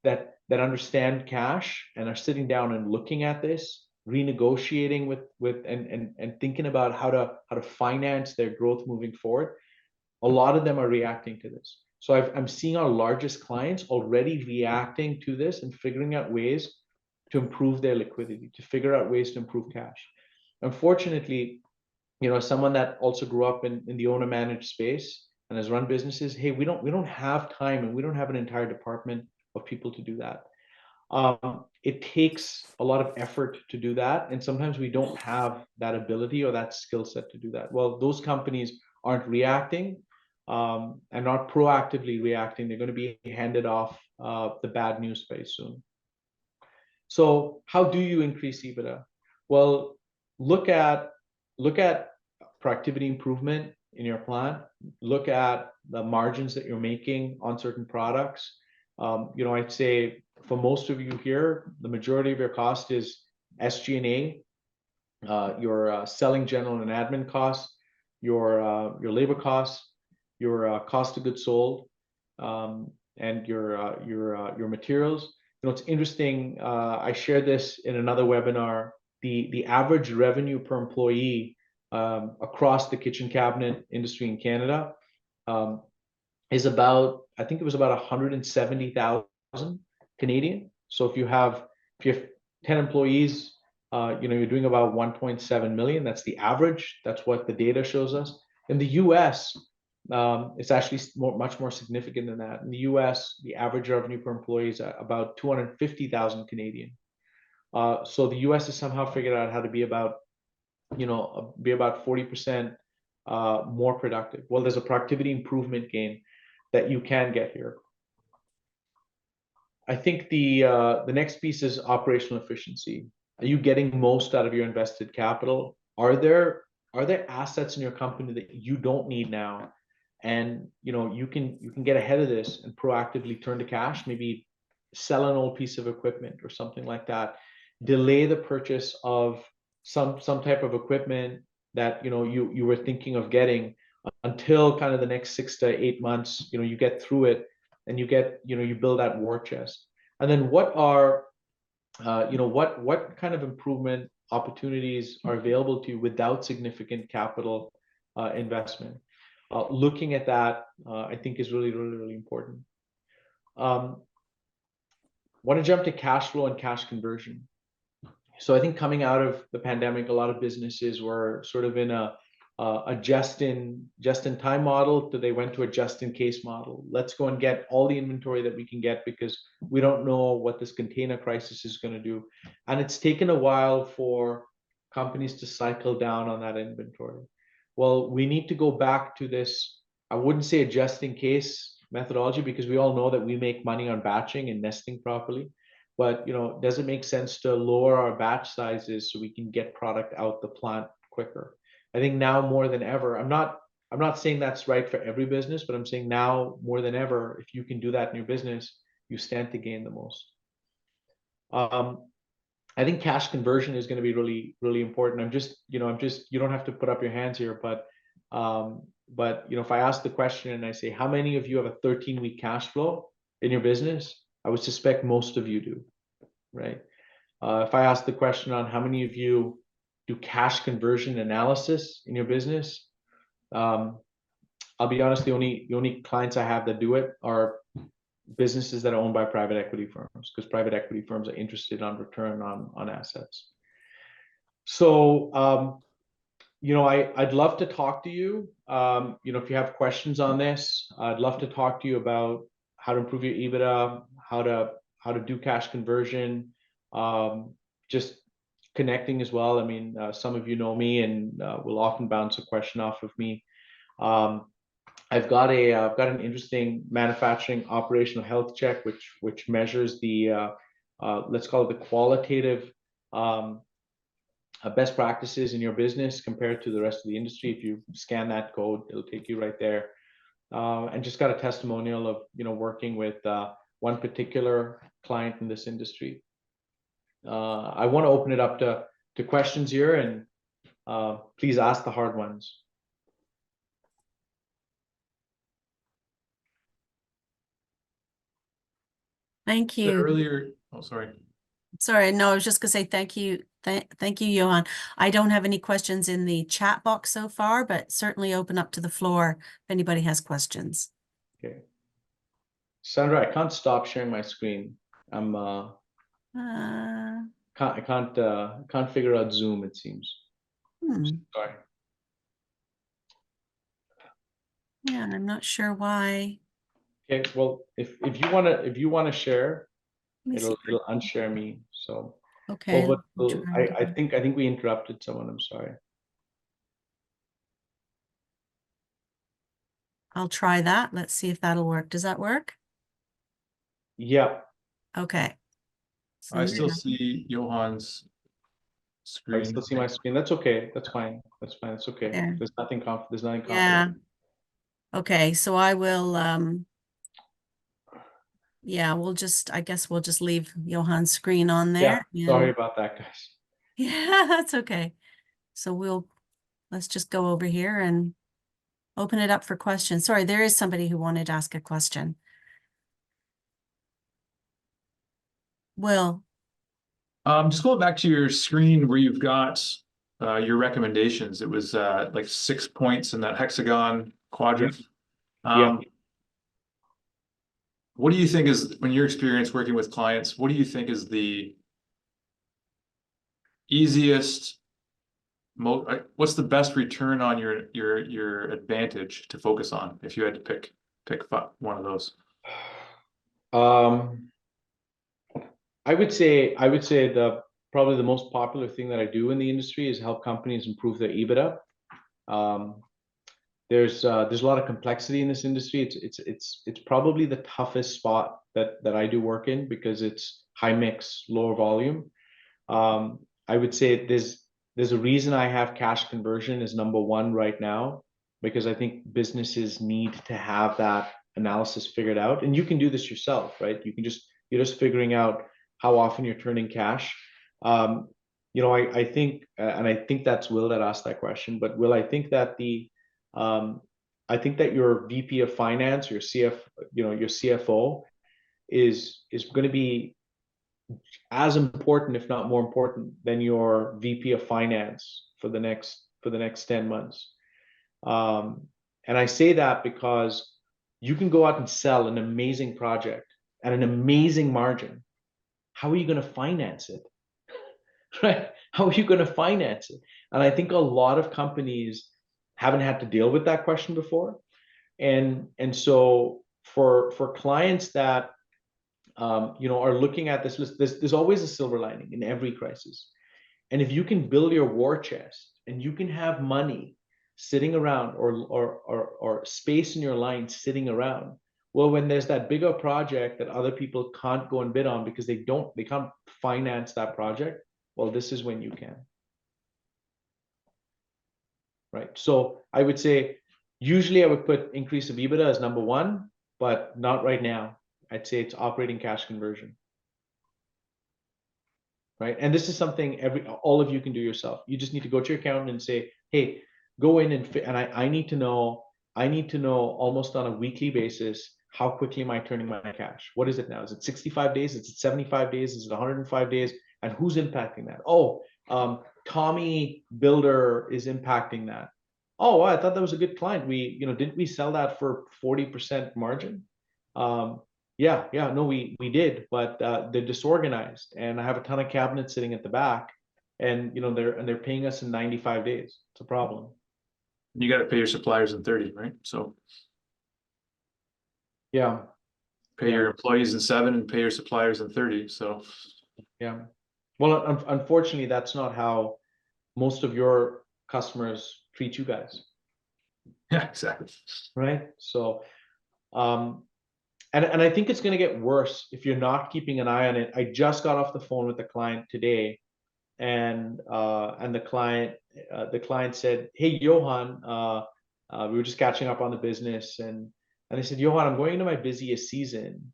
that understand cash and are sitting down and looking at this, renegotiating with and thinking about how to finance their growth moving forward. A lot of them are reacting to this. So I'm seeing our largest clients already reacting to this and figuring out ways to improve their liquidity, to figure out ways to improve cash. Unfortunately, as someone that also grew up in the owner-managed space and has run businesses, hey, we don't have time, and we don't have an entire department of people to do that. It takes a lot of effort to do that, and sometimes we don't have that ability or that skill set to do that. Well, those companies aren't reacting and not proactively reacting. They're going to be handed off the bad news very soon. So how do you increase EBITDA? Well, look at productivity improvement in your plant. Look at the margins that you're making on certain products. I'd say for most of you here, the majority of your cost is SG&A, your selling, general, and admin costs, your labor costs, your cost of goods sold, and your materials. It's interesting. I shared this in another webinar. The average revenue per employee across the kitchen cabinet industry in Canada is about, I think it was about 170,000 Canadian. So if you have 10 employees, you're doing about 1.7 million. That's the average. That's what the data shows us. In the US, it's actually much more significant than that. In the US, the average revenue per employee is about 250,000 Canadian. So the US has somehow figured out how to be about 40% more productive. Well, there's a productivity improvement gain that you can get here. I think the next piece is operational efficiency. Are you getting most out of your invested capital? Are there assets in your company that you don't need now, and you can get ahead of this and proactively turn to cash? Maybe sell an old piece of equipment or something like that. Delay the purchase of some type of equipment that you were thinking of getting until kind of the next 6 to 8 months. You get through it, and you build that war chest. And then what kind of improvement opportunities are available to you without significant capital investment? Looking at that, I think, is really, really, really important. Want to jump to cash flow and cash conversion. So I think coming out of the pandemic, a lot of businesses were sort of in a just-in-time model, they went to a just-in-case model. Let's go and get all the inventory that we can get because we don't know what this container crisis is going to do. And it's taken a while for companies to cycle down on that inventory. Well, we need to go back to this I wouldn't say a just in case methodology, because we all know that we make money on batching and nesting properly. But does it make sense to lower our batch sizes so we can get product out the plant quicker? I think now more than ever, I'm not saying that's right for every business, but I'm saying now more than ever, if you can do that in your business, you stand to gain the most. I think cash conversion is going to be really, really important. You don't have to put up your hands here, but if I ask the question and I say, how many of you have a 13-week cash flow in your business? I would suspect most of you do, right? If I ask the question on how many of you do cash conversion analysis in your business, I'll be honest, the only clients I have that do it are businesses that are owned by private equity firms, because private equity firms are interested on return on assets. So, I'd love to talk to you. If you have questions on this, I'd love to talk to you about how to improve your EBITDA, how to do cash conversion, just connecting as well. I mean, some of you know me and will often bounce a question off of me. I've got an interesting manufacturing operational health check, which measures the let's call it the qualitative best practices in your business compared to the rest of the industry. If you scan that code, it'll take you right there. And just got a testimonial of working with one particular client in this industry. I want to open it up to questions here, and please ask the hard ones. Thank you. Earlier, Sorry, no, I was just gonna say thank you. Thank you, Yohaan. I don't have any questions in the chat box so far, but certainly open up to the floor if anybody has questions. Okay. Sandra, I can't stop sharing my screen. I can't figure out Zoom, it seems. Sorry. Yeah, I'm not sure why. Okay, well, if you wanna share, it'll unshare me. So Okay. I think we interrupted someone. I'm sorry. I'll try that. Let's see if that'll work. Does that work? Yeah. Okay. So I still see Yohaan's screen. I still see my screen. That's okay. That's fine. That's fine. It's okay. Yeah. There's nothing confidential. Yeah. Okay, so I will yeah, I guess we'll just leave Yohaan's screen on there. Yeah, sorry about that, guys. Yeah, that's okay. So let's just go over here and open it up for questions. Sorry, there is somebody who wanted to ask a question. Will. Just going back to your screen where you've got your recommendations. It was like 6 points in that hexagon quadrant. Yeah. What do you think is, when your experience working with clients, what do you think is the easiest, what's the best return on your advantage to focus on if you had to pick one of those? I would say probably the most popular thing that I do in the industry is help companies improve their EBITDA. There's a lot of complexity in this industry. It's probably the toughest spot that I do work in, because it's high mix, lower volume. I would say there's a reason I have cash conversion as number one right now, because I think businesses need to have that analysis figured out. And you can do this yourself, right? You're just figuring out how often you're turning cash. I think, and I think that's Will that asked that question, but Will, I think that your VP of finance, your CFO is going to be as important, if not more important, than your VP of finance for the next 10 months. And I say that because you can go out and sell an amazing project at an amazing margin. How are you going to finance it? Right? How are you going to finance it? And I think a lot of companies haven't had to deal with that question before. And so for clients that are looking at this list, there's always a silver lining in every crisis. And if you can build your war chest and you can have money sitting around, or space in your line sitting around. Well, when there's that bigger project that other people can't go and bid on because they can't finance that project, well, this is when you can. Right. So I would say usually I would put increase of EBITDA as number one, but not right now. I'd say it's operating cash conversion. Right. And this is something all of you can do yourself. You just need to go to your accountant and say, hey, go in and I need to know almost on a weekly basis, how quickly am I turning my cash? What is it now? Is it 65 days? Is it 75 days? Is it 105 days? And who's impacting that? Oh, Thommy Builder is impacting that. Oh, wow, I thought that was a good client. Didn't we sell that for 40% margin? Yeah, no, we did, but they're disorganized, and I have a ton of cabinets sitting at the back, and they're paying us in 95 days. It's a problem. You got to pay your suppliers in 30, right? So yeah, pay your employees in 7 and pay your suppliers in 30. So yeah. Well, unfortunately, that's not how most of your customers treat you guys. yeah, exactly. Right. So, and I think it's going to get worse if you're not keeping an eye on it. I just got off the phone with the client today, and the client said, "Hey, Yohaan, we were just catching up on the business, and they said, Yohaan, I'm going into my busiest season,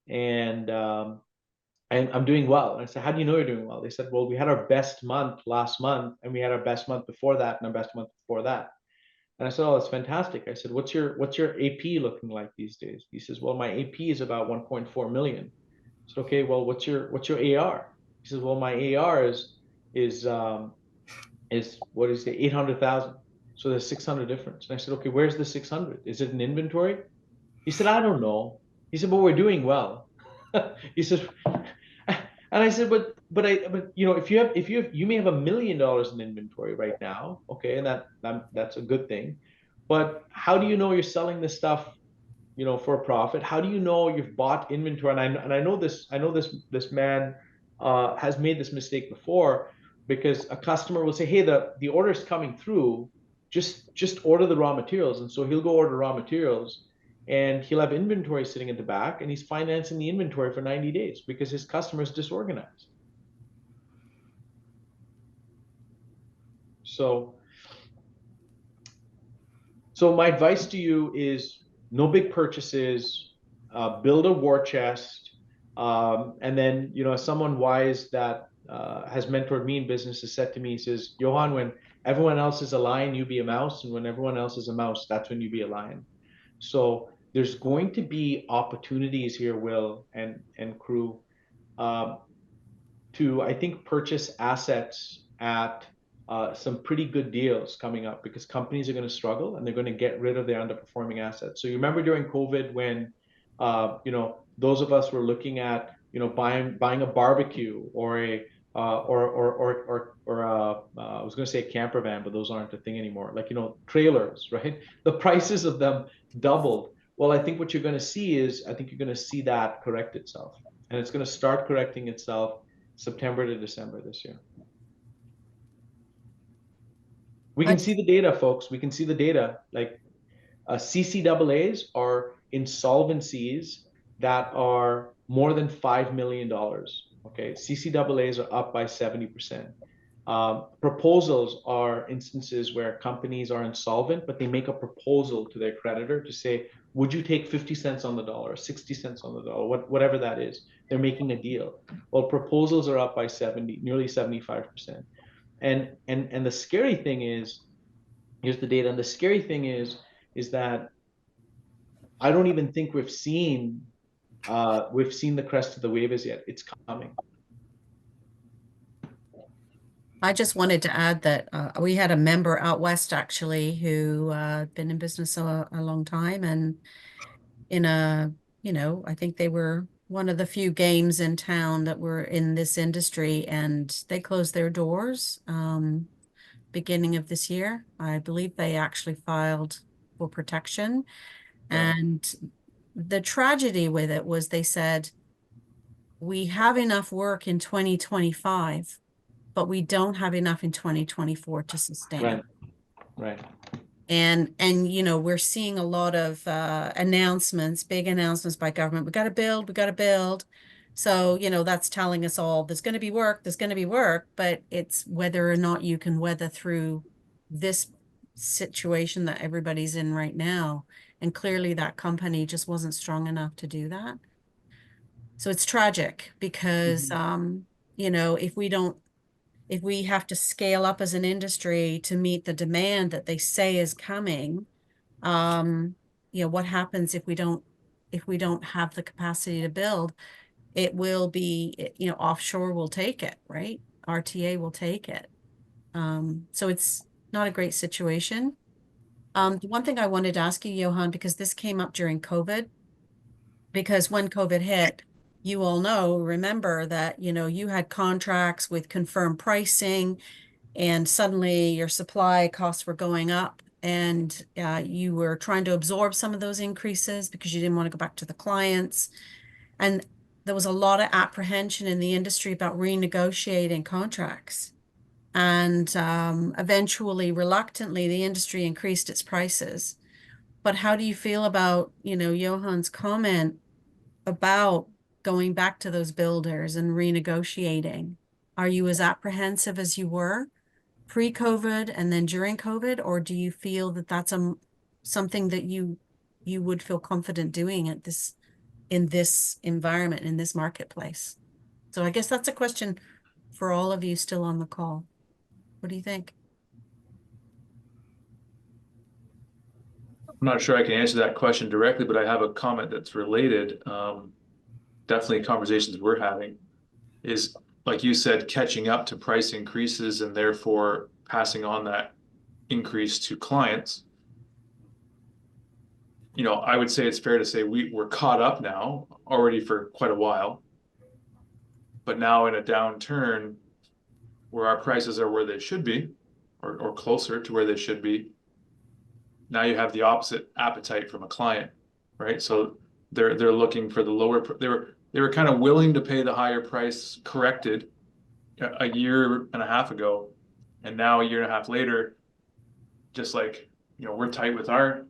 and I'm doing well." And I said, "How do you know you're doing well?" They said, "Well, we had our best month last month, and we had our best month before that, and our best month before that." And I said, "Oh, that's fantastic." I said, what's your AP looking like these days?" He says, "Well, my AP is about 1.4 million. I said, "Okay, well, what's your AR?" He says, "Well, my AR is what is it, 800,000. So there's 600 difference." And I said, "Okay, where's the 600? Is it an inventory?" He said, "I don't know." He said, "But we're doing well." He says, and I said, but you may have $1 million in inventory right now, okay, and that's a good thing. But how do you know you're selling this stuff, for a profit? How do you know you've bought inventory?" And I know this man has made this mistake before, because a customer will say, "Hey, the order is coming through, just order the raw materials." And so he'll go order raw materials, and he'll have inventory sitting at the back, and he's financing the inventory for 90 days because his customer is disorganized. So my advice to you is no big purchases, build a war chest, and then, someone wise that has mentored me in business has said to me, he says, "Yohaan, when everyone else is a lion, you be a mouse, and when everyone else is a mouse, that's when you be a lion." So there's going to be opportunities here, Will and crew, to, I think, purchase assets at some pretty good deals coming up, because companies are going to struggle and they're going to get rid of their underperforming assets. So you remember during COVID when, those of us were looking at, buying a barbecue or a I was going to say a camper van, but those aren't a thing anymore. Like, trailers, right? The prices of them doubled. Well, I think what you're going to see is, I think you're going to see that correct itself, and it's going to start correcting itself September to December this year. We can see the data, folks. We can see the data. Like, CCAAs are insolvencies that are more than $5 million. Okay, CCAAs are up by 70%. Proposals are instances where companies are insolvent, but they make a proposal to their creditor to say, "Would you take 50 cents on the dollar, 60 cents on the dollar," whatever that is. They're making a deal. Well, proposals are up by nearly 75%. And the scary thing is, here's the data. And the scary thing is that I don't even think we've seen the crest of the wave as yet. It's coming. I just wanted to add that we had a member out west actually who been in business a long time, and I think they were one of the few games in town that were in this industry, and they closed their doors beginning of this year. I believe they actually filed for protection. Yeah. And the tragedy with it was they said, "We have enough work in 2025, but we don't have enough in 2024 to sustain it." Right. And you know, we're seeing a lot of announcements, big announcements by government. We got to build, we got to build. So, you know, that's telling us all there's going to be work, there's going to be work, but it's whether or not you can weather through this situation that everybody's in right now. And clearly that company just wasn't strong enough to do that. So it's tragic because, you know, if we have to scale up as an industry to meet the demand that they say is coming, you know, what happens if we don't have the capacity to build? It will be, you know, offshore will take it, right? RTA will take it. So it's not a great situation. The one thing I wanted to ask you, Yohaan, because this came up during COVID, because when COVID hit, you all know, remember that, you know, you had contracts with confirmed pricing, and suddenly your supply costs were going up, and you were trying to absorb some of those increases because you didn't want to go back to the clients. And there was a lot of apprehension in the industry about renegotiating contracts. And eventually, reluctantly, the industry increased its prices. But how do you feel about, you know, Yohaan's comment about going back to those builders and renegotiating? Are you as apprehensive as you were pre-COVID and then during COVID, or do you feel that that's something that you would feel confident doing at this in this environment, in this marketplace? So I guess that's a question for all of you still on the call. What do you think? I'm not sure I can answer that question directly, but I have a comment that's related. Definitely conversations we're having is, like you said, catching up to price increases and therefore passing on that increase to clients. You know, I would say it's fair to say we're caught up now already for quite a while, but now in a downturn where our prices are where they should be, or closer to where they should be, now you have the opposite appetite from a client, right? So they're looking for the lower. They were kind of willing to pay the higher price corrected a year and a half ago, and now a year and a half later, just like, you know, we're tight with our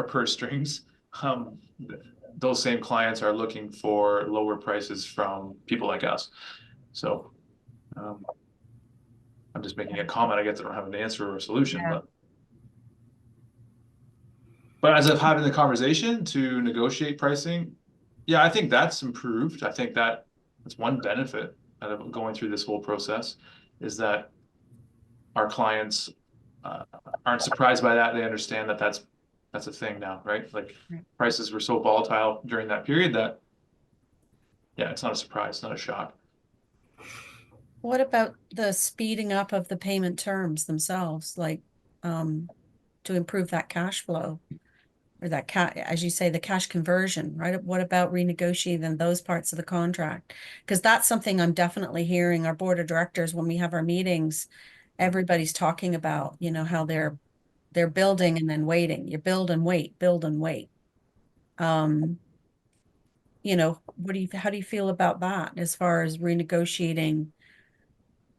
purse strings. Those same clients are looking for lower prices from people like us. So I'm just making a comment. I guess I don't have an answer or a solution, Yeah. but as of having the conversation to negotiate pricing, yeah, I think that's improved. I think that's one benefit out of going through this whole process, is that our clients aren't surprised by that. They understand that that's a thing now, right? Like, prices were so volatile during that period that, yeah, it's not a surprise, not a shock. What about the speeding up of the payment terms themselves, like to improve that cash flow? Or that as you say, the cash conversion, right? What about renegotiating those parts of the contract? Because that's something I'm definitely hearing our board of directors when we have our meetings. Everybody's talking about, you know, how they're building and then waiting. You build and wait, build and wait. You know, how do you feel about that as far as renegotiating?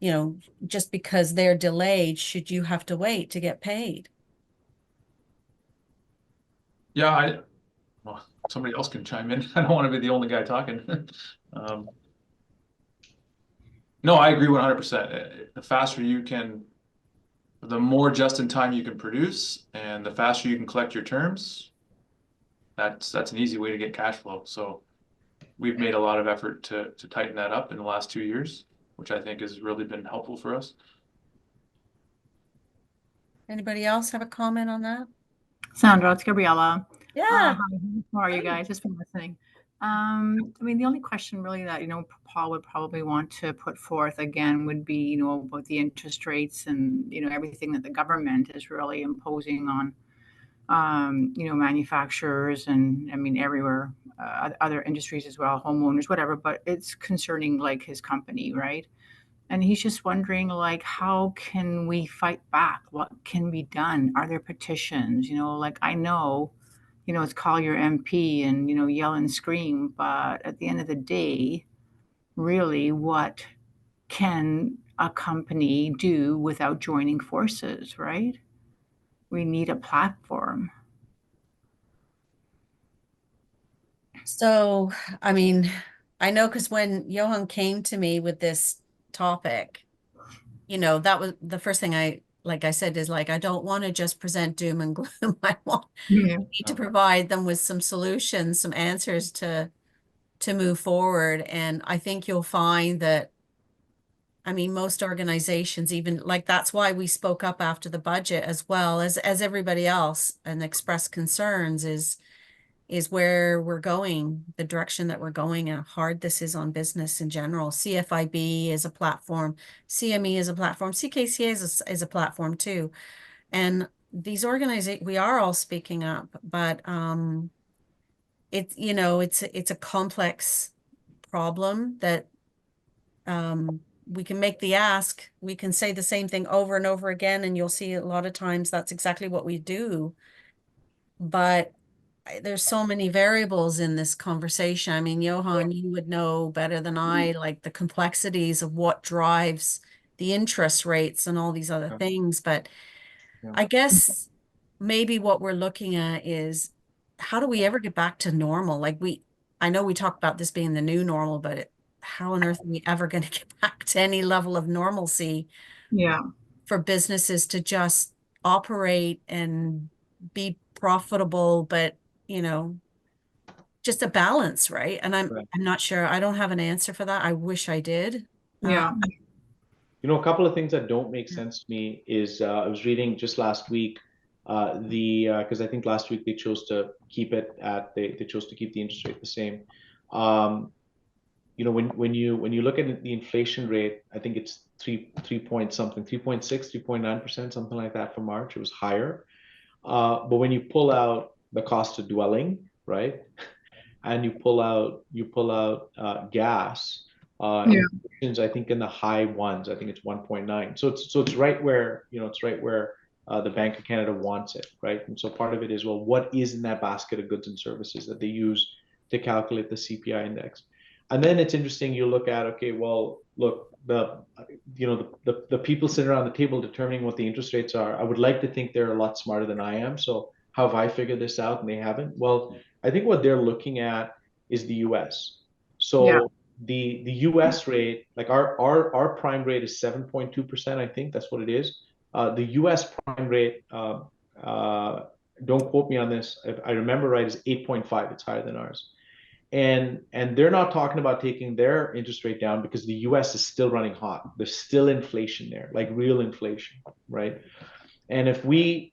You know, just because they're delayed, should you have to wait to get paid? Yeah, well, somebody else can chime in. I don't want to be the only guy talking. No, I agree 100%. The faster you can, the more just in time you can produce, and the faster you can collect your terms, that's an easy way to get cash flow. So we've made a lot of effort to tighten that up in the last 2 years, which I think has really been helpful for us. Anybody else have a comment on that? Sandra, it's Gabriella. Yeah. Hi, how are you guys? Just been listening. I mean, the only question really that, you know, Paul would probably want to put forth again would be, you know, about the interest rates and, you know, everything that the government is really imposing on, you know, manufacturers and, I mean, everywhere, other industries as well, homeowners, whatever, but it's concerning like his company, right? And he's just wondering, like, how can we fight back? What can be done? Are there petitions? You know, like, I know, you know, it's call your MP and, you know, yell and scream. But at the end of the day, really, what can a company do without joining forces, right? we need a platform. So, I mean, I know because when Yohaan came to me with this topic, you know, that was the first thing like I said, is like, I don't want to just present doom and gloom. I Yeah. need to provide them with some solutions, some answers to move forward. And I think you'll find that, I mean, most organizations, even like, that's why we spoke up after the budget as well as everybody else and expressed concerns, is where we're going, the direction that we're going, and how hard this is on business in general. CFIB is a platform, CME is a platform, CKCA is a platform too. And these organizations, we are all speaking up, but it's, you know, it's a complex problem that we can make the ask, we can say the same thing over and over again, and you'll see a lot of times that's exactly what we do. But there's so many variables in this conversation. I mean, Yohaan, you would know better than I, like the complexities of what drives the interest rates and all these other Yeah. things. But Yeah. I guess maybe what we're looking at is, how do we ever get back to normal? Like I know we talk about this being the new normal, but how on earth are we ever going to get back to any level of normalcy Yeah. for businesses to just operate and be profitable, but, you know, just a balance, right? And Right. I'm not sure. I don't have an answer for that. I wish I did. Yeah. You know, a couple of things that don't make Yeah. sense to me is I was reading just last week because I think last week they chose to keep it at they chose to keep the interest rate the same. You know, when you look at the inflation rate, I think it's 3 point something, 3.6, 3.9%, something like that for March. It was higher. But when you pull out the cost of dwelling, right, and you pull out gas, Yeah. inflation's, I think, in the high ones. I think it's 1.9. So it's right where, you know, it's right where the Bank of Canada wants it, right? And so part of it is, well, what is in that basket of goods and services that they use to calculate the CPI index? And then it's interesting, you look at, okay, well, look, the people sitting around the table determining what the interest rates are, I would like to think they're a lot smarter than I am. So how have I figured this out and they haven't? Well, I think what they're looking at is the US. So Yeah. the US rate, like our prime rate is 7.2%, I think that's what it is. The US prime rate, don't quote me on this, if I remember right, is 8.5. It's higher than ours. And they're not talking about taking their interest rate down because the US is still running hot. There's still inflation there, like real inflation, right? And if we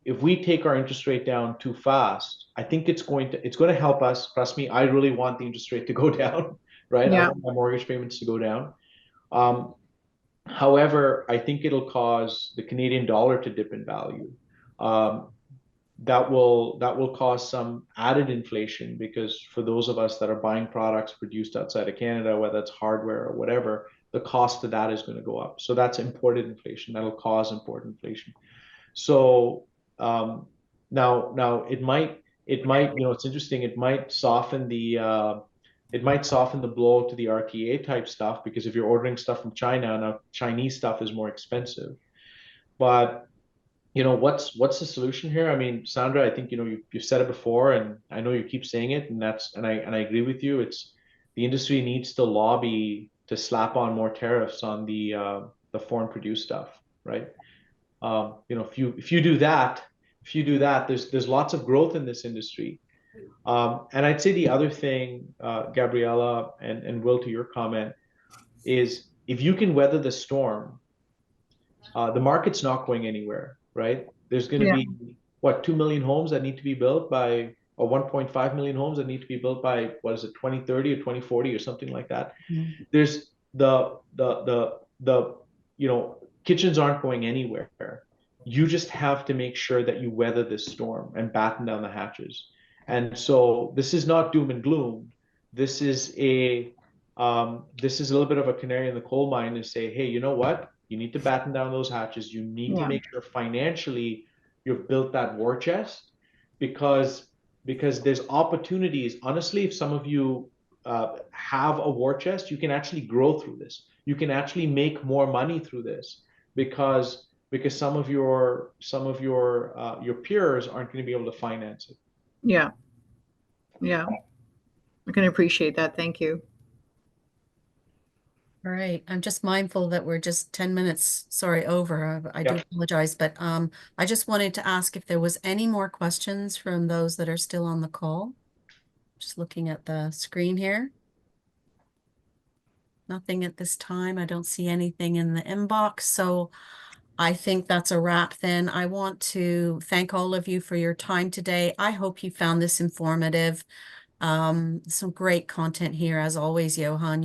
take our interest rate down too fast, I think it's going to help us. Trust me, I really want the interest rate to go down, right? I Yeah. want my mortgage payments to go down. However, I think it'll cause the Canadian dollar to dip in value. That will cause some added inflation because for those of us that are buying products produced outside of Canada, whether it's hardware or whatever, the cost of that is going to go up. So that's imported inflation. That'll cause imported inflation. So now it might, you know, it's interesting. It might soften the blow to the RTA type stuff because if you're ordering stuff from China, now Chinese stuff is more expensive. But you know, what's the solution here? I mean, Sandra, I think, you know, you said it before, and I know you keep saying it, and I agree with you. It's the industry needs to lobby to slap on more tariffs on the foreign produced stuff, right? You know, if you do that, there's lots of growth in this industry. And I'd say the other thing, Gabriella and Will, to your comment, is if you can weather the storm, the market's not going anywhere, right? There's going to Yeah. be what 2 million homes that need to be built by, or 1.5 million homes that need to be built by, what is it, 2030 or 2040 or something like that. Mm. There's the you know, kitchens aren't going anywhere. You just have to make sure that you weather this storm and batten down the hatches. And so this is not doom and gloom. This is a little bit of a canary in the coal mine to say, hey, you know what? You need to batten down those hatches. You need to Yeah. make sure financially you've built that war chest because there's opportunities. Honestly, if some of you have a war chest, you can actually grow through this. You can actually make more money through this because because some of your peers aren't going to be able to finance it. Yeah. Yeah. I can appreciate that. Thank you. All right, I'm just mindful that we're just 10 minutes, sorry, over. I do apologize, but I just wanted to ask if there was any more questions from those that are still on the call. Just looking at the screen here. Nothing at this time. I don't see anything in the inbox, so I think that's a wrap then. I want to thank all of you for your time today. I hope you found this informative. Some great content here, as always, Yohaan.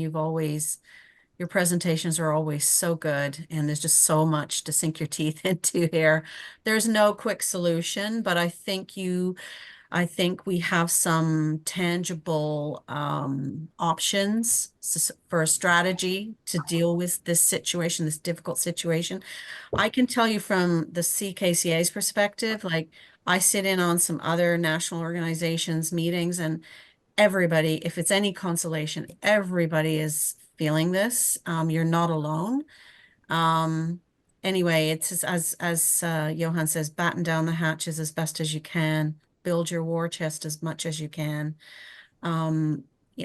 Your presentations are always so good, and there's just so much to sink your teeth into here. There's no quick solution, but I think we have some tangible options for a strategy to deal with this situation, this difficult situation. I can tell you from the CKCA's perspective, like I sit in on some other national organizations meetings, and everybody, if it's any consolation, everybody is feeling this. You're not alone. Anyway, it's as Yohaan says, batten down the hatches as best as you can, build your war chest as much as you can.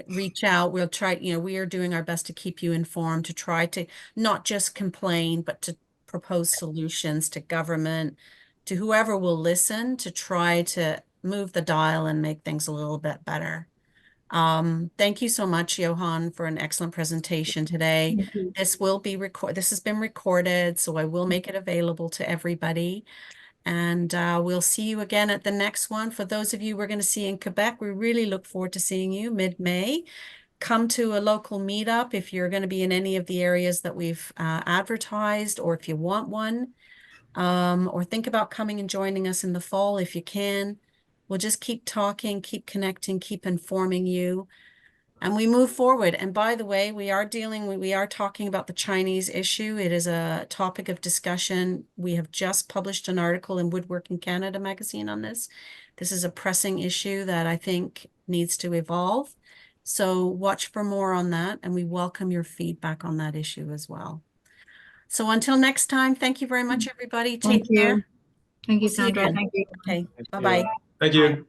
Reach out. We'll try, we are doing our best to keep you informed, to try to not just complain, but to propose solutions to government, to whoever will listen, to try to move the dial and make things a little bit better. Thank you so much, Yohaan, for an excellent presentation today. This has been recorded, so I will make it available to everybody. And we'll see you again at the next one. For those of you we're going to see in Quebec, we really look forward to seeing you mid-May. Come to a local meetup if you're going to be in any of the areas that we've advertised, or if you want one, or think about coming and joining us in the fall if you can. We'll just keep talking, keep connecting, keep informing you, and we move forward. And by the way, we are talking about the Chinese issue. It is a topic of discussion. We have just published an article in Woodworking Canada magazine on this. This is a pressing issue that I think needs to evolve. So watch for more on that, and we welcome your feedback on that issue as well. So until next time, thank you very much, everybody. Take care. Thank you, We'll see you Sandra. again. Thank you. Okay, Thank you. bye-bye. Thank you.